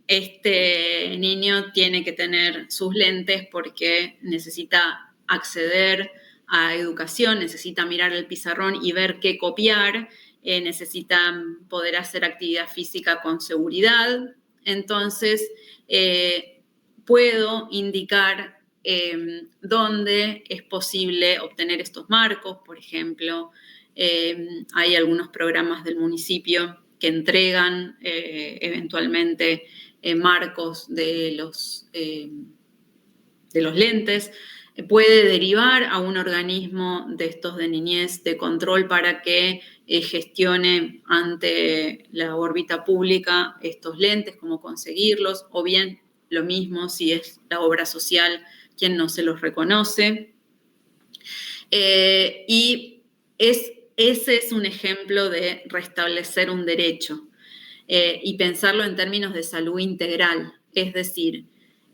este niño tiene que tener sus lentes porque necesita acceder a educación, necesita mirar el pizarrón y ver qué copiar, necesita poder hacer actividad física con seguridad. Entonces, puedo indicar dónde es posible obtener estos marcos. Por ejemplo, hay algunos programas del municipio que entregan eventualmente marcos de los lentes. Puede derivar a un organismo de estos de niñez de control para que gestione ante la órbita pública estos lentes, cómo conseguirlos, o bien lo mismo si es la obra social quien no se los reconoce. Y ese es un ejemplo de restablecer un derecho y pensarlo en términos de salud integral. Es decir,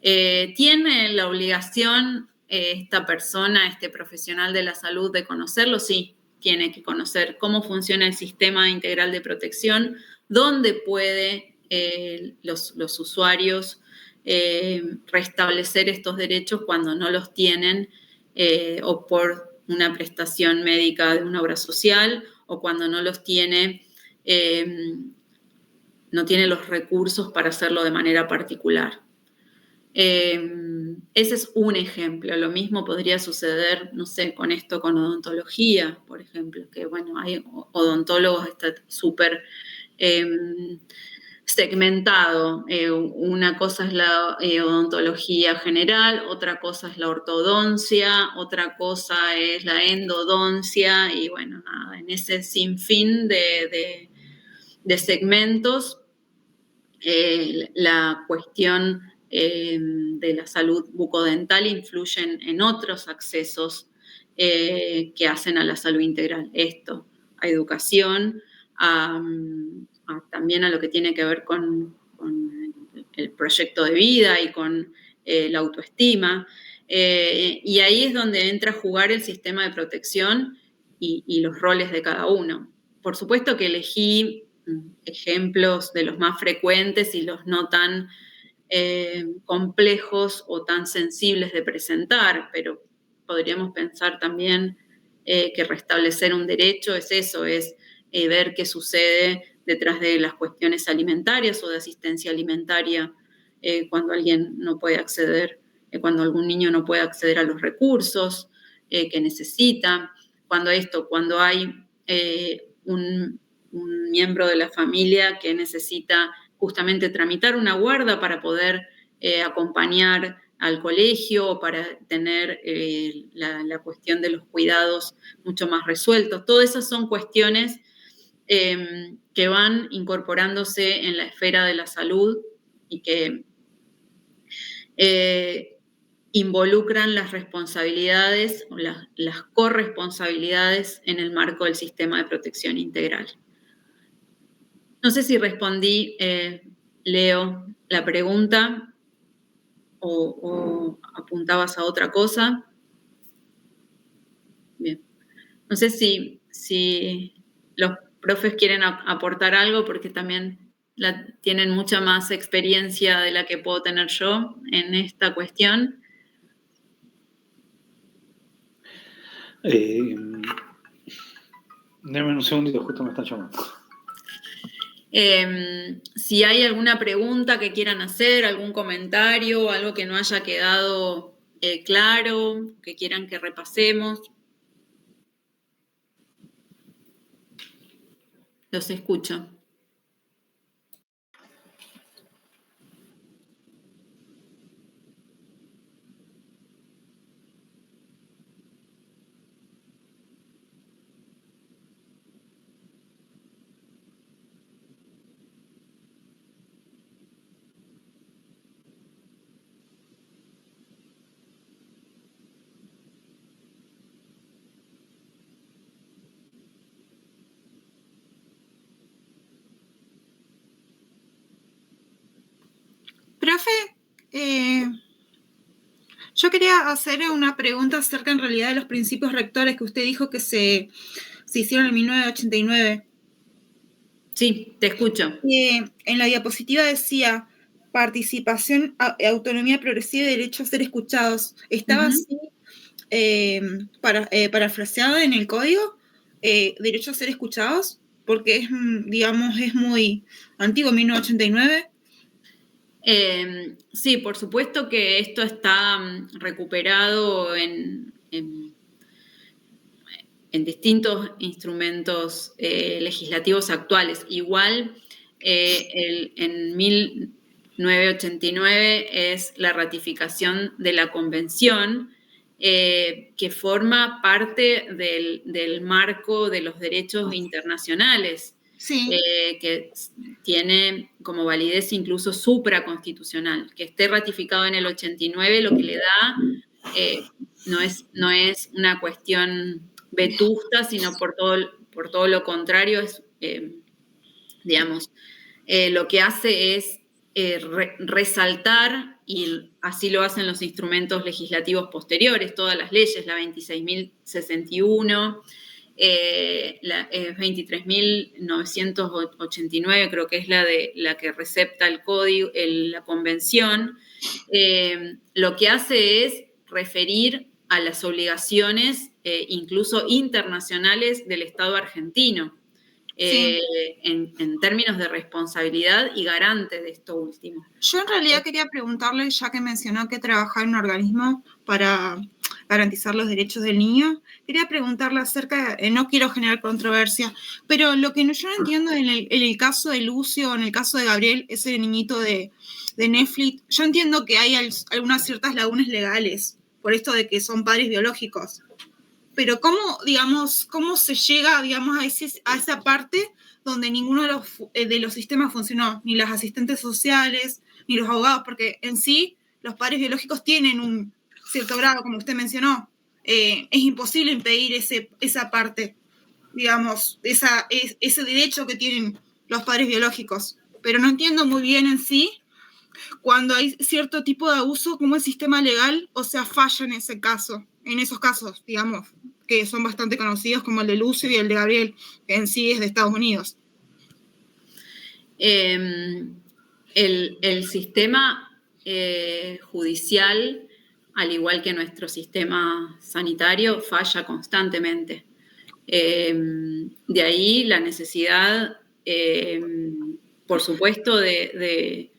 ¿tiene la obligación esta persona, este profesional de la salud, de conocerlo? Sí, tiene que conocer cómo funciona el sistema integral de protección, dónde puede los usuarios restablecer estos derechos cuando no los tienen o por una prestación médica de una obra social o cuando no los tiene, no tiene los recursos para hacerlo de manera particular. Ese es un ejemplo. Lo mismo podría suceder, no sé, con esto, con odontología, por ejemplo, que bueno, hay odontólogos, está súper segmentado. Una cosa es la odontología general, otra cosa es la ortodoncia, otra cosa es la endodoncia, y bueno, nada, en ese sinfín de segmentos, la cuestión de la salud bucodental influyen en otros accesos que hacen a la salud integral. Esto, a educación, también a lo que tiene que ver con el proyecto de vida y con la autoestima. Y ahí es donde entra a jugar el sistema de protección y los roles de cada uno. Por supuesto que elegí ejemplos de los más frecuentes y los no tan complejos o tan sensibles de presentar, pero podríamos pensar también que restablecer un derecho es eso, es ver qué sucede detrás de las cuestiones alimentarias o de asistencia alimentaria cuando alguien no puede acceder, cuando algún niño no puede acceder a los recursos que necesita, cuando hay un miembro de la familia que necesita justamente tramitar una guarda para poder acompañar al colegio o para tener la cuestión de los cuidados mucho más resueltos. Todas esas son cuestiones que van incorporándose en la esfera de la salud y que involucran las responsabilidades o las corresponsabilidades en el marco del sistema de protección integral. No sé si respondí, Leo, la pregunta o apuntabas a otra cosa. Bien. No sé si los profes quieren aportar algo porque también tienen mucha más experiencia de la que puedo tener yo en esta cuestión. Denme un segundito, justo me están llamando. Si hay alguna pregunta que quieran hacer, algún comentario, algo que no haya quedado claro, que quieran que repasemos. Los escucho. Profe, yo quería hacer una pregunta acerca en realidad de los principios rectores que usted dijo que se hicieron en 1989. Sí, te escucho. En la diapositiva decía participación, autonomía progresiva y derecho a ser escuchados. ¿Estaba así parafraseado en el código? ¿Derecho a ser escuchados? Porque es, digamos, es muy antiguo, 1989. Sí, por supuesto que esto está recuperado en distintos instrumentos legislativos actuales. Igual, en 1989 es la ratificación de la Convención que forma parte del marco de los derechos internacionales. Sí. Que tiene como validez incluso supraconstitucional. Que esté ratificado en el 89 lo que le da no es una cuestión vetusta, sino por todo lo contrario, es, digamos, lo que hace es resaltar, y así lo hacen los instrumentos legislativos posteriores, todas las leyes, la 26.061, la 23.989, creo que es la que recepta el código, la convención, lo que hace es referir a las obligaciones, incluso internacionales, del Estado argentino, Sí. en términos de responsabilidad y garante de esto último. Yo en realidad quería preguntarle, ya que mencionó que trabaja en un organismo para garantizar los derechos del niño, quería preguntarle acerca, no quiero generar controversia, pero lo que yo no entiendo en el caso de Lucio, en el caso de Gabriel, ese niñito de Netflix, yo entiendo que hay algunas ciertas lagunas legales, por esto de que son padres biológicos. Pero ¿cómo se llega, digamos, a esa parte donde ninguno de los sistemas funcionó? Ni los asistentes sociales, ni los abogados, porque en sí los padres biológicos tienen un cierto grado, como usted mencionó. Es imposible impedir esa parte, digamos, ese derecho que tienen los padres biológicos. Pero no entiendo muy bien en sí cuando hay cierto tipo de abuso, cómo el sistema legal, falla en esos casos, digamos, que son bastante conocidos, como el de Lucio y el de Gabriel, que en sí es de Estados Unidos. El sistema judicial, al igual que nuestro sistema sanitario, falla constantemente. De ahí la necesidad, por supuesto, de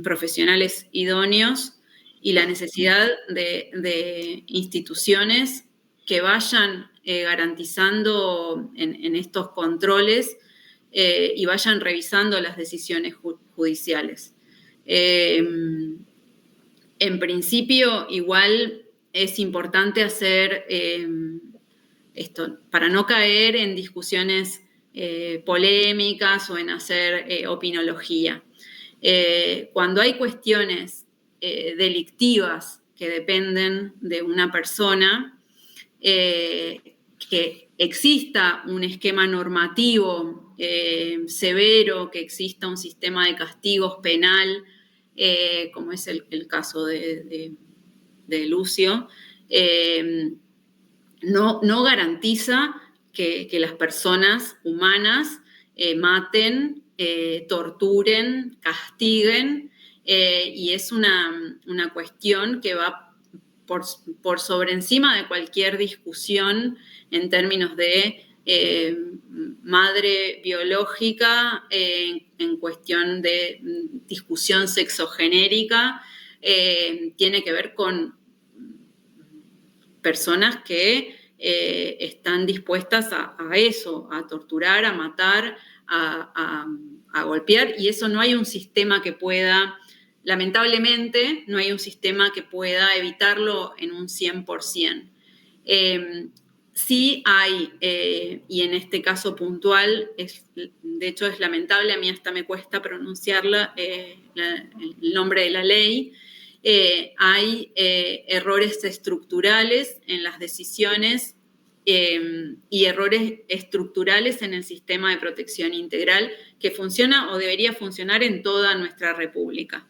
profesionales idóneos, y la necesidad de instituciones que vayan garantizando en estos controles y vayan revisando las decisiones judiciales. En principio, igual es importante hacer esto, para no caer en discusiones polémicas o en hacer opinología. Cuando hay cuestiones delictivas que dependen de una persona, que exista un esquema normativo severo, que exista un sistema de castigos penal, como es el caso de Lucio, no garantiza que las personas humanas maten, torturen, castiguen, y es una cuestión que va por sobre encima de cualquier discusión en términos de madre biológica, en cuestión de discusión sexogenérica, tiene que ver con personas que están dispuestas a eso, a torturar, a matar, a golpear, y eso no hay un sistema que pueda, lamentablemente, no hay un sistema que pueda evitarlo en un 100%. Sí hay, y en este caso puntual, de hecho es lamentable, a mí hasta me cuesta pronunciarla, el nombre de la ley, hay errores estructurales en las decisiones y errores estructurales en el sistema de protección integral que funciona o debería funcionar en toda nuestra república.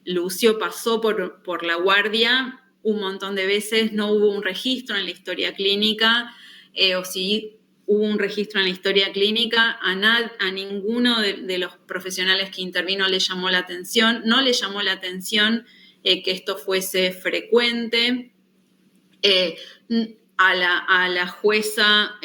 Lucio pasó por la guardia un montón de veces, no hubo un registro en la historia clínica, o si hubo un registro en la historia clínica, a ninguno de los profesionales que intervino le llamó la atención, no le llamó la atención que esto fuese frecuente. A la jueza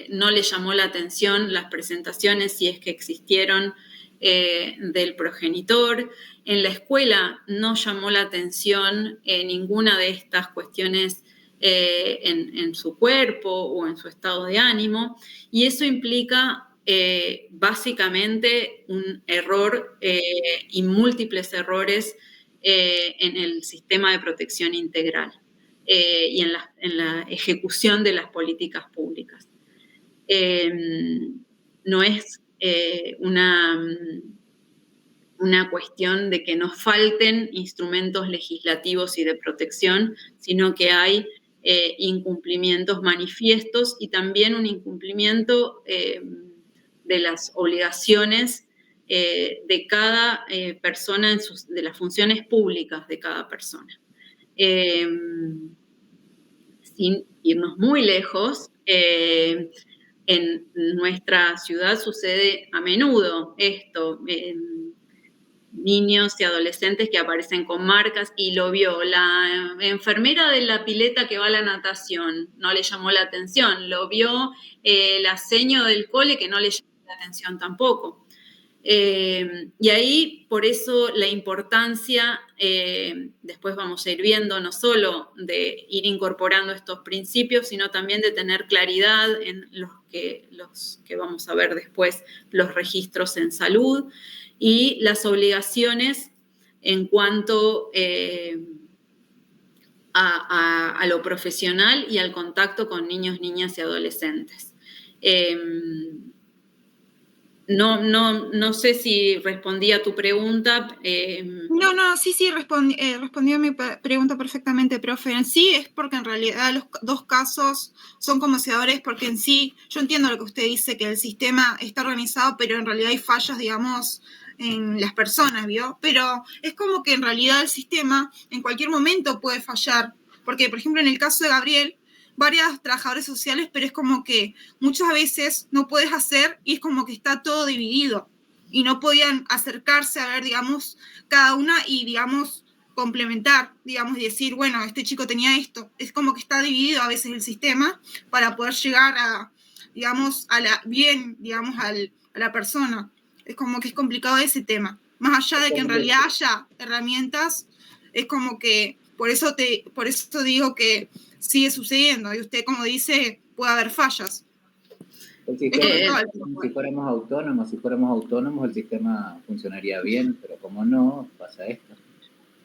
no le llamó la atención las presentaciones, si es que existieron, del progenitor. En la escuela no llamó la atención ninguna de estas cuestiones en su cuerpo o en su estado de ánimo, y eso implica básicamente un error y múltiples errores en el sistema de protección integral. y en la ejecución de las políticas públicas. No es una cuestión de que nos falten instrumentos legislativos y de protección, sino que hay incumplimientos manifiestos y también un incumplimiento de las obligaciones de cada persona, de las funciones públicas de cada persona. Sin irnos muy lejos, en nuestra ciudad sucede a menudo esto, niños y adolescentes que aparecen con marcas y lo vio la enfermera de la pileta que va a la natación, no le llamó la atención, lo vio la seño del cole que no le llamó la atención tampoco. Y ahí, por eso, la importancia, después vamos a ir viendo, no solo de ir incorporando estos principios, sino también de tener claridad en los que vamos a ver después, los registros en salud y las obligaciones en cuanto a lo profesional y al contacto con niños, niñas y adolescentes. No sé si respondí a tu pregunta. No, sí, respondió a mi pregunta perfectamente, profe. En sí es porque en realidad los dos casos son conmovedores, porque en sí, yo entiendo lo que usted dice, que el sistema está organizado, pero en realidad hay fallas, digamos, en las personas, ¿vio? Pero es como que en realidad el sistema en cualquier momento puede fallar, porque, por ejemplo, en el caso de Gabriel, varias trabajadores sociales, pero es como que muchas veces no puedes hacer y es como que está todo dividido y no podían acercarse a ver, digamos, cada una y, digamos, complementar, digamos, y decir, bueno, este chico tenía esto. Es como que está dividido a veces el sistema para poder llegar a, digamos, a la persona. Es como que es complicado ese tema. Más allá de que en realidad haya herramientas, es como que, por eso digo que sigue sucediendo y usted, como dice, puede haber fallas. Si fuéramos autónomos, el sistema funcionaría bien, pero como no, pasa esto.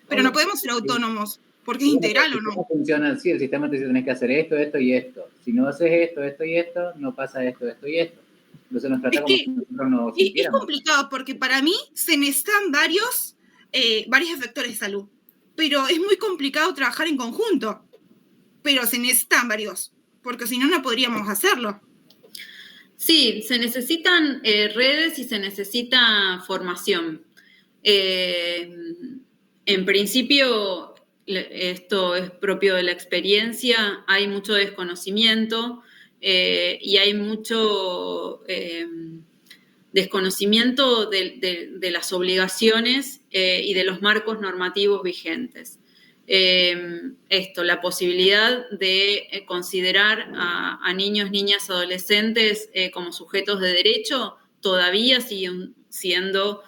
Pero no podemos ser autónomos, porque es integral o no. Funciona así, el sistema te dice tenés que hacer esto, esto y esto. Si no haces esto, esto y esto, no pasa esto, esto y esto. Entonces nos trata como si nosotros no sintiéramos. Es complicado porque para mí se necesitan varios efectores de salud, pero es muy complicado trabajar en conjunto. Pero se necesitan varios, porque si no, no podríamos hacerlo. Sí, se necesitan redes y se necesita formación. En principio, esto es propio de la experiencia, hay mucho desconocimiento y hay mucho desconocimiento de las obligaciones y de los marcos normativos vigentes. La posibilidad de considerar a niños, niñas, adolescentes como sujetos de derecho todavía sigue siendo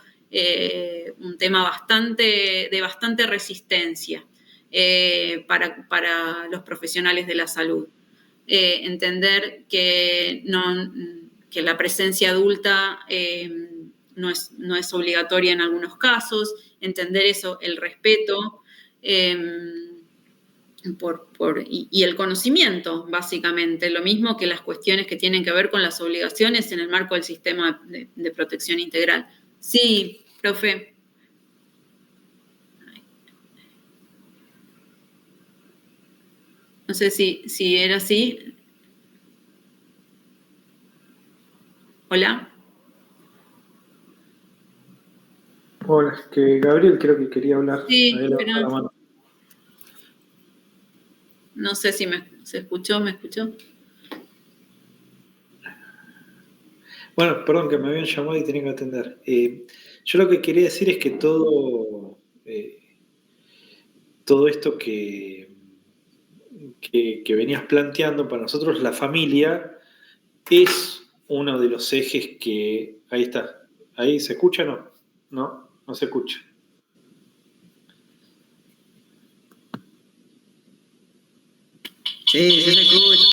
un tema de bastante resistencia para los profesionales de la salud. Entender que la presencia adulta no es obligatoria en algunos casos, entender eso, el respeto y el conocimiento, básicamente, lo mismo que las cuestiones que tienen que ver con las obligaciones en el marco del sistema de protección integral. Sí, profe. No sé si era así. Hola. Hola, que Gabriel creo que quería hablar. Sí, pero no sé si se escuchó, ¿me escuchó? Bueno, perdón, que me habían llamado y tenía que atender. Yo lo que quería decir es que todo esto que venías planteando, para nosotros la familia es uno de los ejes que... Ahí está. ¿Ahí se escucha o no? No se escucha. Sí, se escucha.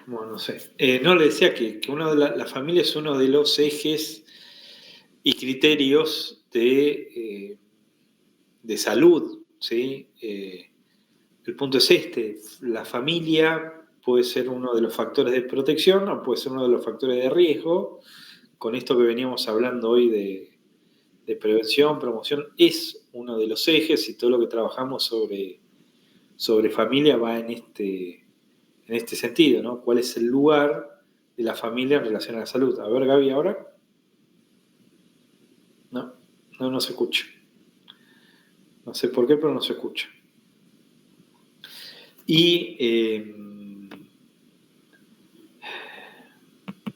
Bueno, no sé. No, le decía que uno de la familia es uno de los ejes y criterios de salud, ¿sí? El punto es este: la familia puede ser uno de los factores de protección o puede ser uno de los factores de riesgo. Con esto que veníamos hablando hoy de prevención, promoción, es uno de los ejes, y todo lo que trabajamos sobre familia va en este sentido, ¿no? ¿Cuál es el lugar de la familia en relación a la salud? A ver, Gaby, ¿ahora? No se escucha. No sé por qué, pero no se escucha. Y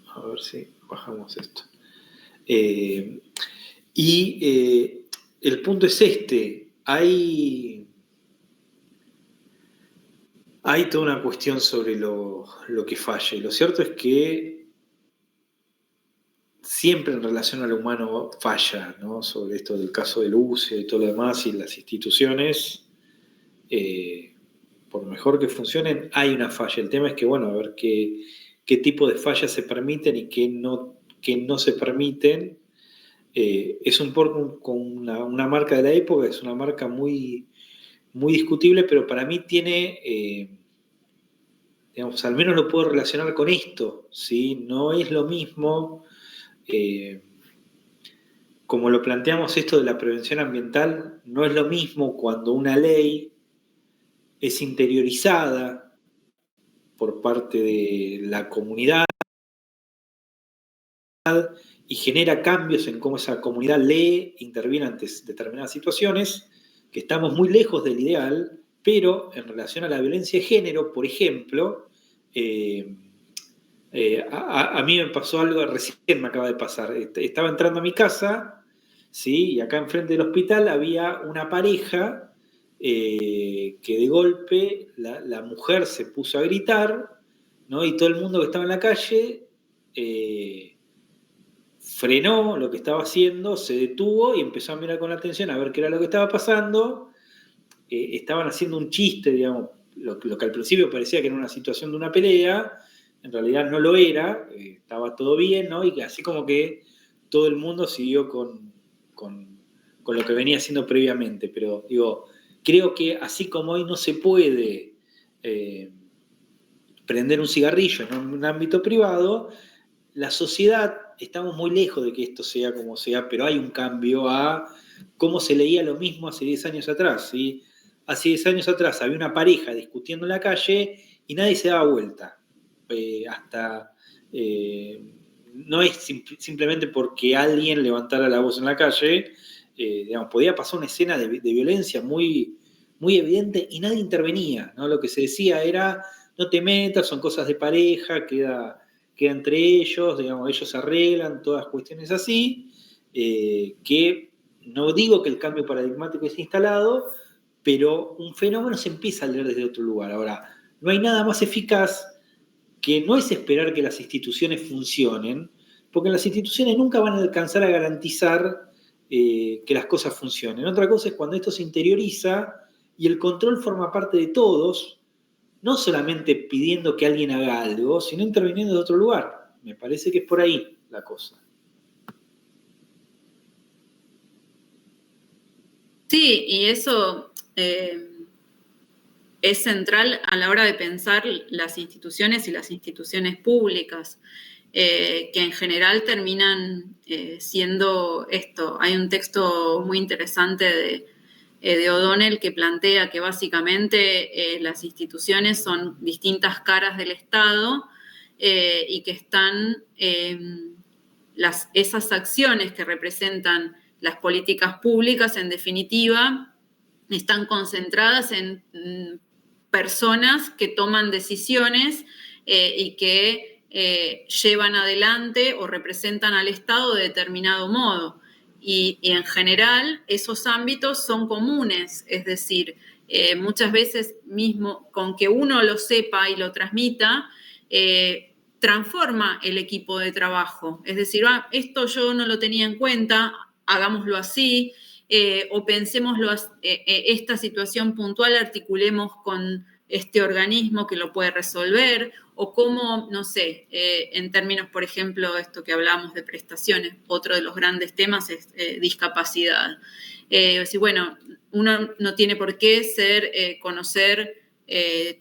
a ver si bajamos esto. El punto es este: hay toda una cuestión sobre lo que falla. Y lo cierto es que siempre en relación al humano falla, ¿no? Sobre esto del caso del UCE y todo lo demás, y las instituciones, por mejor que funcionen, hay una falla. El tema es que, bueno, a ver qué tipo de fallas se permiten y qué no se permiten. Es un poco con una marca de la época, es una marca muy, muy discutible, pero para mí tiene, digamos, al menos lo puedo relacionar con esto, ¿sí? No es lo mismo, como lo planteamos esto de la prevención ambiental, no es lo mismo cuando una ley es interiorizada por parte de la comunidad y genera cambios en cómo esa comunidad lee, interviene ante determinadas situaciones, que estamos muy lejos del ideal, pero en relación a la violencia de género, por ejemplo, a mí me pasó algo, recién me acaba de pasar. Estaba entrando a mi casa, ¿sí? Y acá enfrente del hospital había una pareja que de golpe la mujer se puso a gritar, ¿no? Y todo el mundo que estaba en la calle frenó lo que estaba haciendo, se detuvo y empezó a mirar con atención a ver qué era lo que estaba pasando. Estaban haciendo un chiste, digamos, lo que al principio parecía que era una situación de una pelea, en realidad no lo era, estaba todo bien, ¿no? Y así como que todo el mundo siguió con lo que venía haciendo previamente. Pero digo, creo que así como hoy no se puede prender un cigarrillo en un ámbito privado, la sociedad, estamos muy lejos de que esto sea como sea, pero hay un cambio a cómo se leía lo mismo hace 10 años atrás, ¿sí? Hace 10 años atrás había una pareja discutiendo en la calle y nadie se daba vuelta. No es simplemente porque alguien levantara la voz en la calle, digamos, podía pasar una escena de violencia muy, muy evidente y nadie intervenía, ¿no? Lo que se decía era: no te metas, son cosas de pareja, queda entre ellos, digamos, ellos se arreglan, todas cuestiones así, que no digo que el cambio paradigmático esté instalado, pero un fenómeno se empieza a leer desde otro lugar. Ahora, no hay nada más eficaz que no es esperar que las instituciones funcionen, porque las instituciones nunca van a alcanzar a garantizar que las cosas funcionen. Otra cosa es cuando esto se interioriza y el control forma parte de todos, no solamente pidiendo que alguien haga algo, sino interviniendo de otro lugar. Me parece que es por ahí la cosa. Sí, y eso es central a la hora de pensar las instituciones y las instituciones públicas, que en general terminan siendo esto. Hay un texto muy interesante de O'Donnell que plantea que básicamente las instituciones son distintas caras del Estado y que están esas acciones que representan las políticas públicas, en definitiva, están concentradas en personas que toman decisiones y que llevan adelante o representan al Estado de determinado modo. Y en general esos ámbitos son comunes, es decir, muchas veces mismo con que uno lo sepa y lo transmita, transforma el equipo de trabajo. Es decir, esto yo no lo tenía en cuenta, hagámoslo así, o pensémoslo, esta situación puntual articulemos con este organismo que lo puede resolver, o cómo, no sé, en términos, por ejemplo, esto que hablábamos de prestaciones, otro de los grandes temas es discapacidad. Bueno, uno no tiene por qué conocer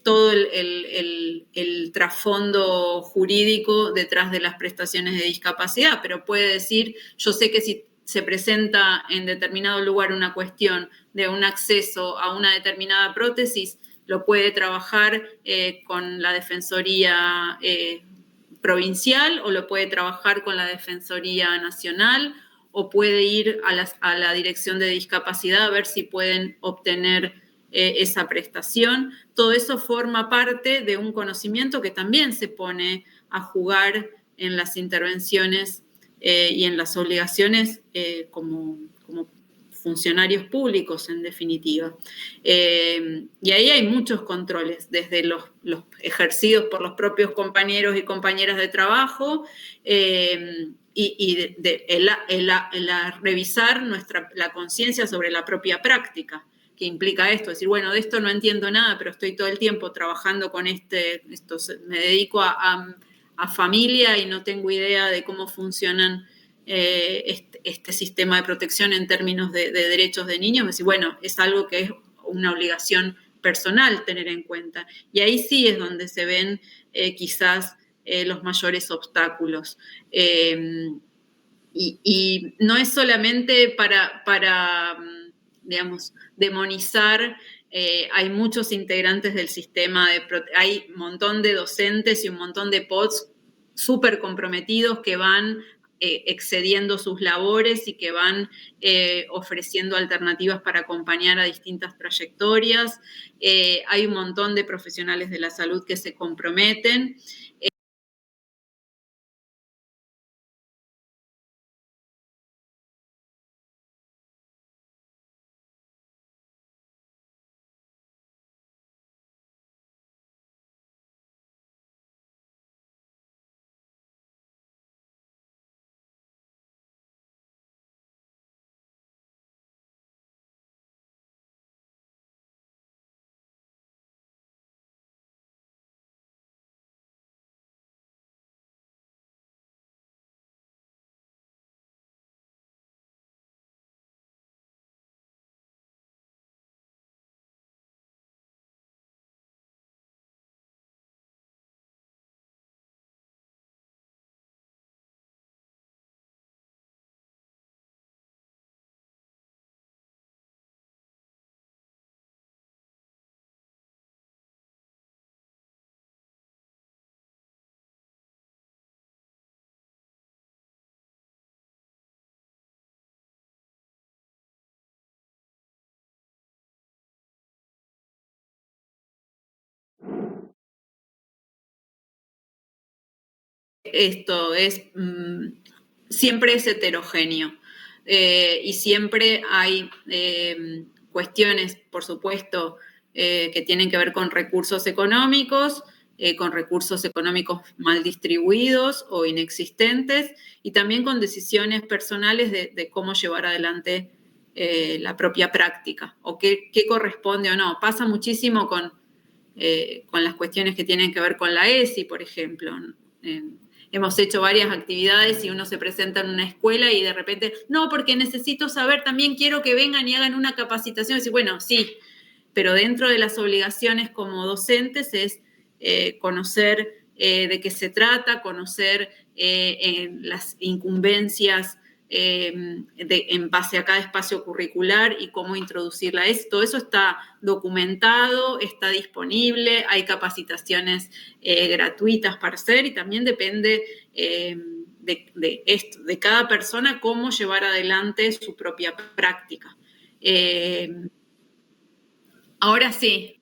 todo el trasfondo jurídico detrás de las prestaciones de discapacidad, pero puede decir, yo sé que si se presenta en determinado lugar una cuestión de un acceso a una determinada prótesis, lo puede trabajar con la Defensoría provincial o lo puede trabajar con la Defensoría nacional o puede ir a la Dirección de Discapacidad a ver si pueden obtener esa prestación. Todo eso forma parte de un conocimiento que también se pone a jugar en las intervenciones y en las obligaciones como funcionarios públicos, en definitiva. Y ahí hay muchos controles, desde los ejercidos por los propios compañeros y compañeras de trabajo, y revisar la conciencia sobre la propia práctica, que implica esto, decir, bueno, de esto no entiendo nada, pero estoy todo el tiempo trabajando con me dedico a familia y no tengo idea de cómo funcionan este sistema de protección en términos de derechos de niños. Decir, bueno, es algo que es una obligación personal tener en cuenta. Y ahí sí es donde se ven quizás los mayores obstáculos. Y no es solamente para digamos, demonizar. Hay muchos integrantes del sistema, hay un montón de docentes y un montón de PODs súper comprometidos que van excediendo sus labores y que van ofreciendo alternativas para acompañar a distintas trayectorias. Hay un montón de profesionales de la salud que se comprometen. Esto es, siempre es heterogéneo y siempre hay cuestiones, por supuesto, que tienen que ver con recursos económicos mal distribuidos o inexistentes, y también con decisiones personales de cómo llevar adelante la propia práctica o qué corresponde o no. Pasa muchísimo con las cuestiones que tienen que ver con la ESI, por ejemplo. Hemos hecho varias actividades y uno se presenta en una escuela y de repente, no, porque necesito saber, también quiero que vengan y hagan una capacitación. Y decir, bueno, sí, pero dentro de las obligaciones como docentes es conocer de qué se trata, conocer las incumbencias en base a cada espacio curricular y cómo introducirla. Todo eso está documentado, está disponible, hay capacitaciones gratuitas para hacer y también depende de cada persona cómo llevar adelante su propia práctica. Ahora sí.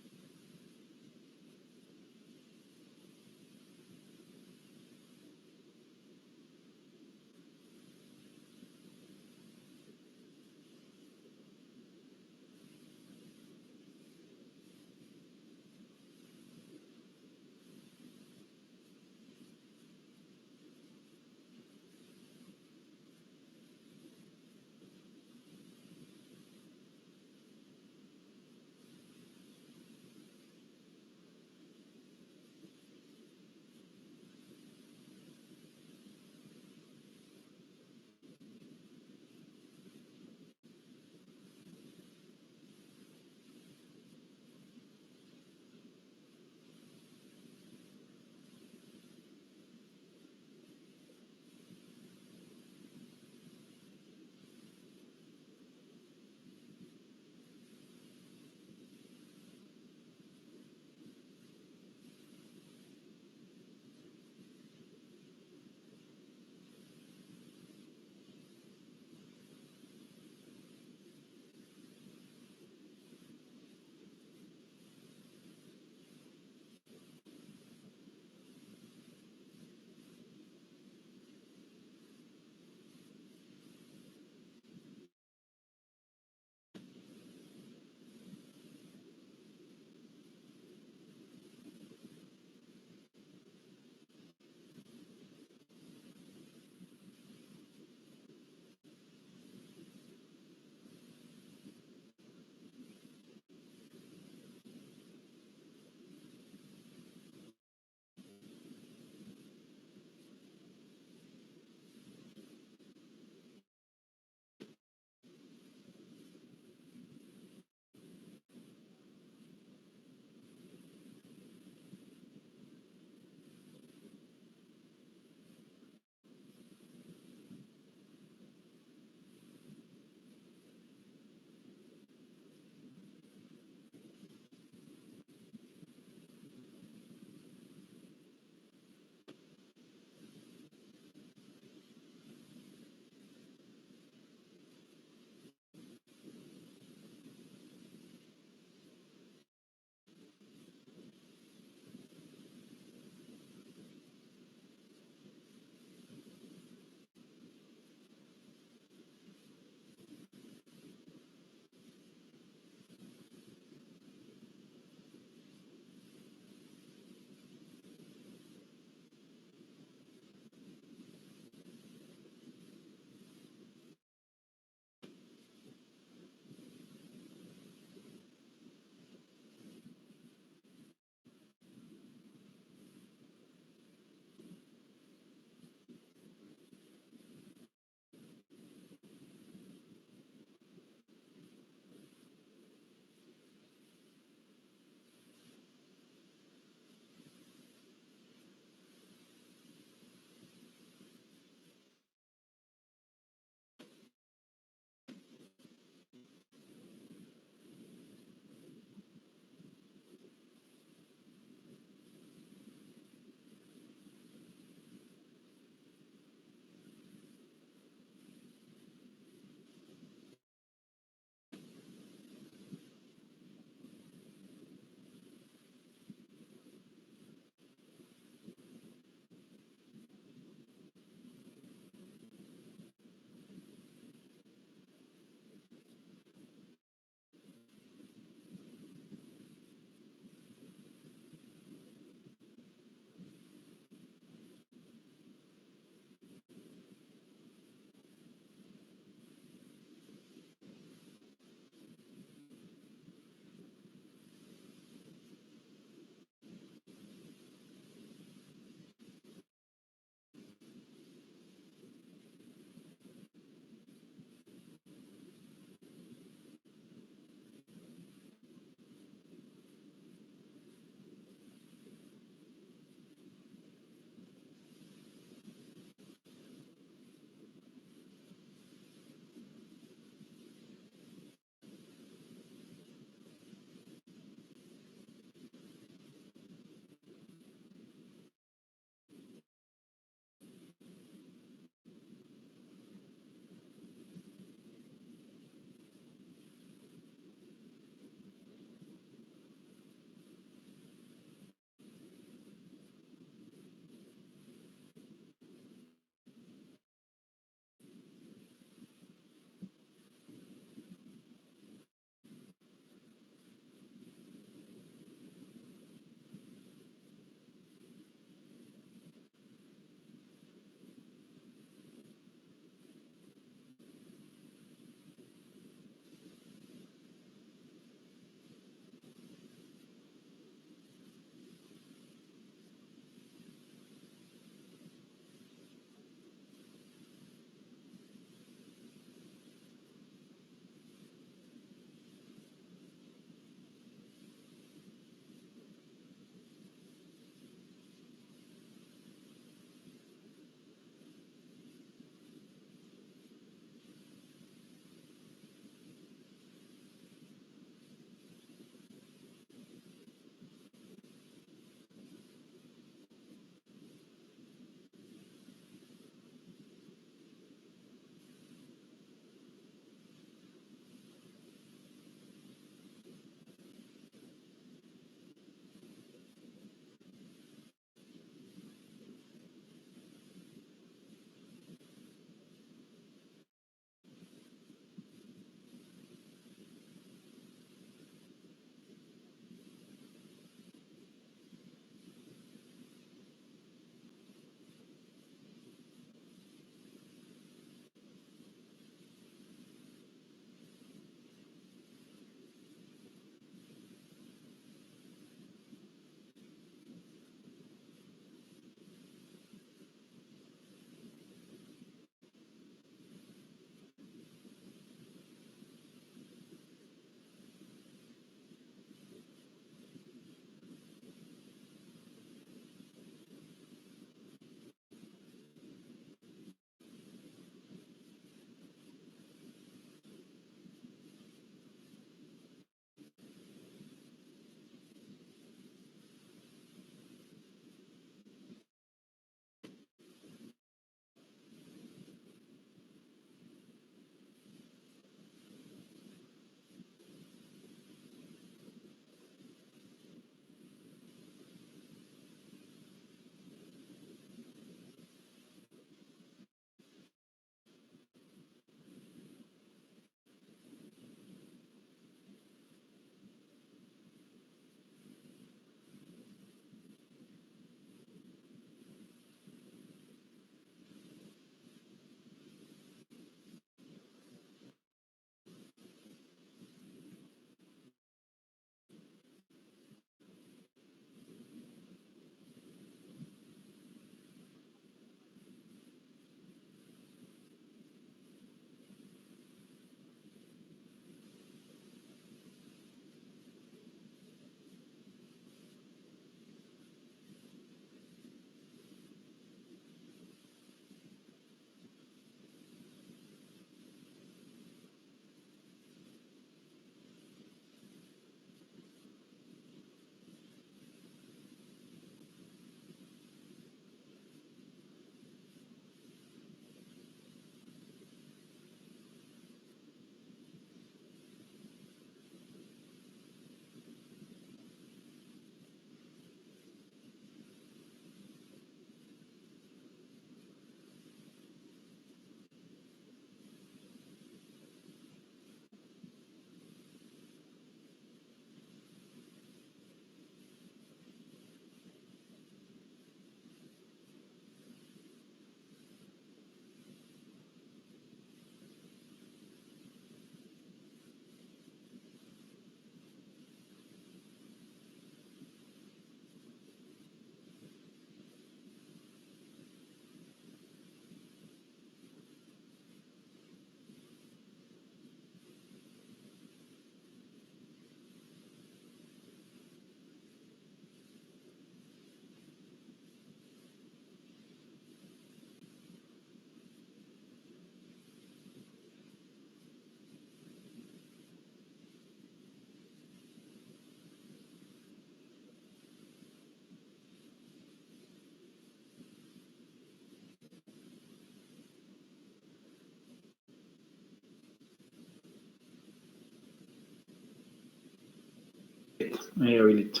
Ahí habilito.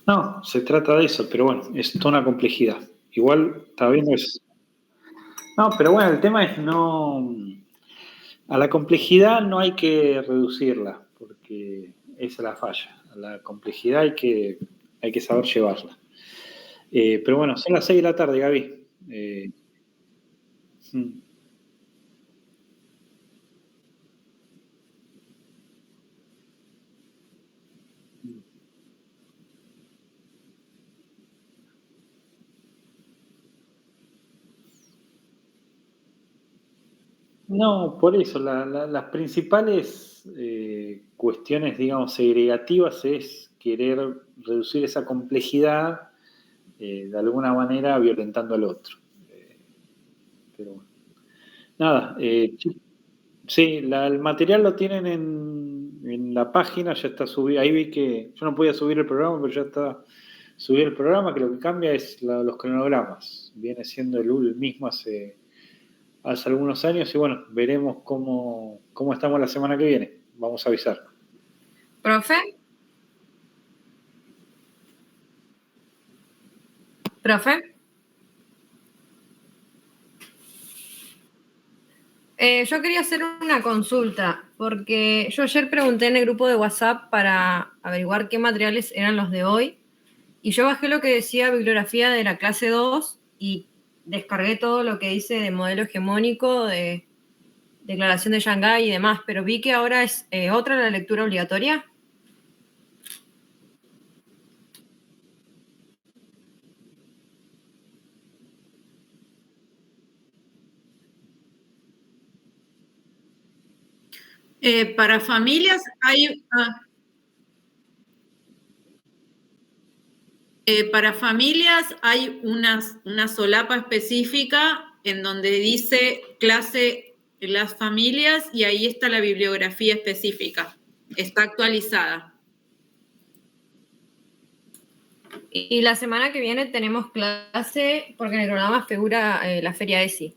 No, se trata de eso, pero bueno, es toda una complejidad. Igual, está viendo eso. No, pero bueno, el tema es no... A la complejidad no hay que reducirla, porque esa es la falla. A la complejidad hay que saber llevarla. Pero bueno, son las 6 de la tarde, Gaby. Mm. No, por eso, las principales cuestiones, digamos, segregativas es querer reducir esa complejidad de alguna manera violentando al otro. Pero bueno. Nada, sí, el material lo tienen en la página, ya está subido. Ahí vi que yo no podía subir el programa, pero ya está subido el programa, que lo que cambia es los cronogramas. Viene siendo el mismo hace algunos años y bueno, veremos cómo estamos la semana que viene. Vamos a avisar. ¿Profe? ¿Profe? Yo quería hacer una consulta, porque yo ayer pregunté en el grupo de WhatsApp para averiguar qué materiales eran los de hoy, y yo bajé lo que decía bibliografía de la clase 2 y descargué todo lo que dice de modelo hegemónico, de declaración de Shanghái y demás, pero vi que ahora es otra la lectura obligatoria. Para familias hay... para familias hay una solapa específica en donde dice clase las familias y ahí está la bibliografía específica. Está actualizada. Y la semana que viene tenemos clase, porque en el programa figura la Feria ESI.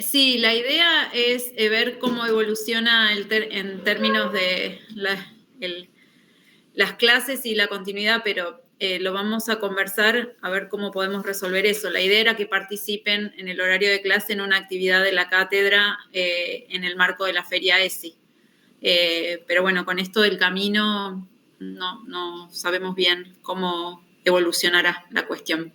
Sí, la idea es ver cómo evoluciona en términos de las clases y la continuidad, pero lo vamos a conversar a ver cómo podemos resolver eso. La idea era que participen en el horario de clase en una actividad de la cátedra en el marco de la Feria ESI. Pero bueno, con esto del camino no sabemos bien cómo evolucionará la cuestión.